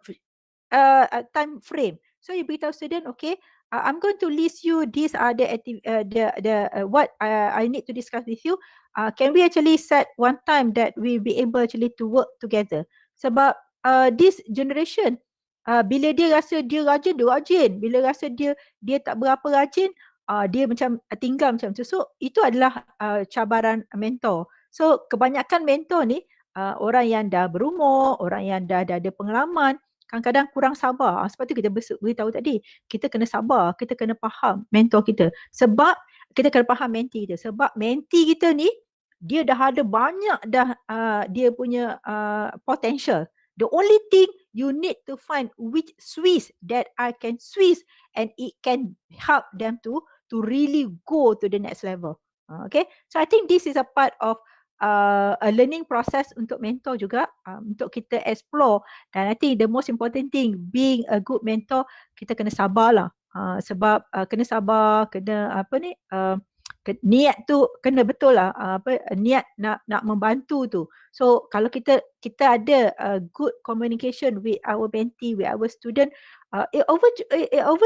time frame. So you beritahu student, okay, I'm going to list you these are the what I need to discuss with you. Can we actually set one time that we be able actually to work together? Sebab this generation, bila dia rasa dia rajin. Bila rasa dia tak berapa rajin, dia macam tinggal macam tu. So itu adalah cabaran mentor. So kebanyakan mentor ni orang yang dah berumur, orang yang dah ada pengalaman, kadang-kadang kurang sabar. Sebab tu kita beritahu tadi, kita kena sabar, kita kena faham mentor kita. Sebab kita kena faham mentee kita. Sebab mentee kita ni, dia dah ada banyak dia punya potential. The only thing you need to find which Swiss that I can Swiss and it can help them to really go to the next level. Okay, so I think this is a part of a learning process untuk mentor juga, untuk kita explore. Dan I think the most important thing being a good mentor, kita kena sabar lah. Sebab kena sabar, kena niat tu kena betul lah, niat nak membantu tu. So kalau kita ada good communication with our mentee, with our student, over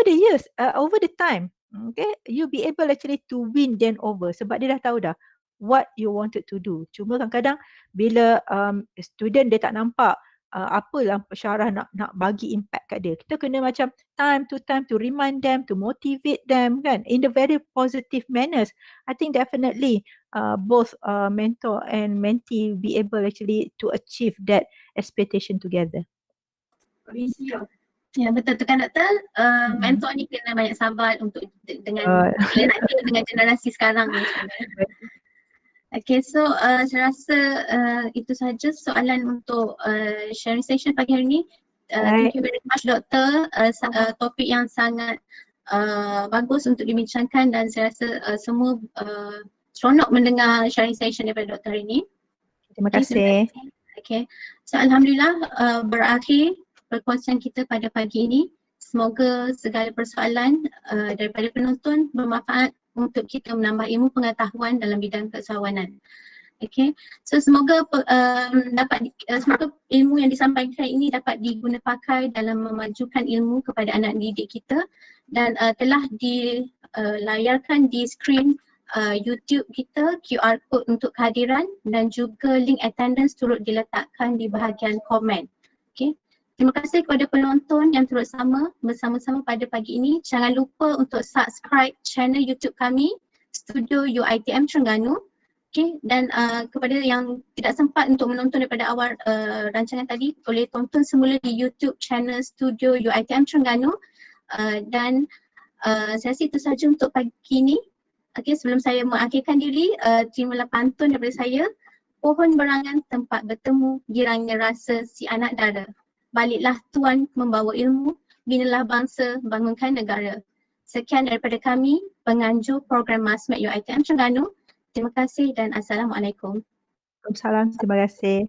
the years, over the time, okay, you be able actually to win them over. Sebab dia dah tahu dah what you wanted to do. Cuma kadang-kadang bila student dia tak nampak apalah pensyarah nak bagi impact kat dia, kita kena macam time to remind them, to motivate them kan, in the very positive manners. I think definitely both mentor and mentee be able actually to achieve that expectation together. Ya, betul tu kan doktor. Mentor ni kena banyak sabar untuk dengan generasi sekarang ni. Okay, so saya rasa itu saja soalan untuk sharing session pagi hari ini. Thank you very much doktor. Topik yang sangat bagus untuk dibincangkan dan saya rasa semua seronok mendengar sharing session daripada doktor hari ini. Terima kasih. Okay, so alhamdulillah berakhir perkongsian kita pada pagi ini. Semoga segala persoalan daripada penonton bermanfaat untuk kita menambah ilmu pengetahuan dalam bidang keusahawanan. Okay, so semoga semoga ilmu yang disampaikan ini dapat diguna pakai dalam memajukan ilmu kepada anak didik kita dan telah dilayarkan di skrin YouTube kita QR code untuk kehadiran dan juga link attendance turut diletakkan di bahagian komen. Okay. Terima kasih kepada penonton yang turut bersama-sama pada pagi ini. Jangan lupa untuk subscribe channel YouTube kami, Studio UiTM Terengganu. Okay, dan kepada yang tidak sempat untuk menonton daripada awal rancangan tadi, boleh tonton semula di YouTube channel Studio UiTM Terengganu. Dan saya rasa itu sahaja untuk pagi ini. Okay, sebelum saya mengakhirkan diri, terimalah pantun daripada saya. Pohon berangan tempat bertemu, girangnya rasa si anak dara. Baliklah tuan membawa ilmu, binalah bangsa, bangunkan negara. Sekian daripada kami, penganjur program MASMED UiTM Terengganu. Terima kasih dan Assalamualaikum. Waalaikumsalam. Terima kasih.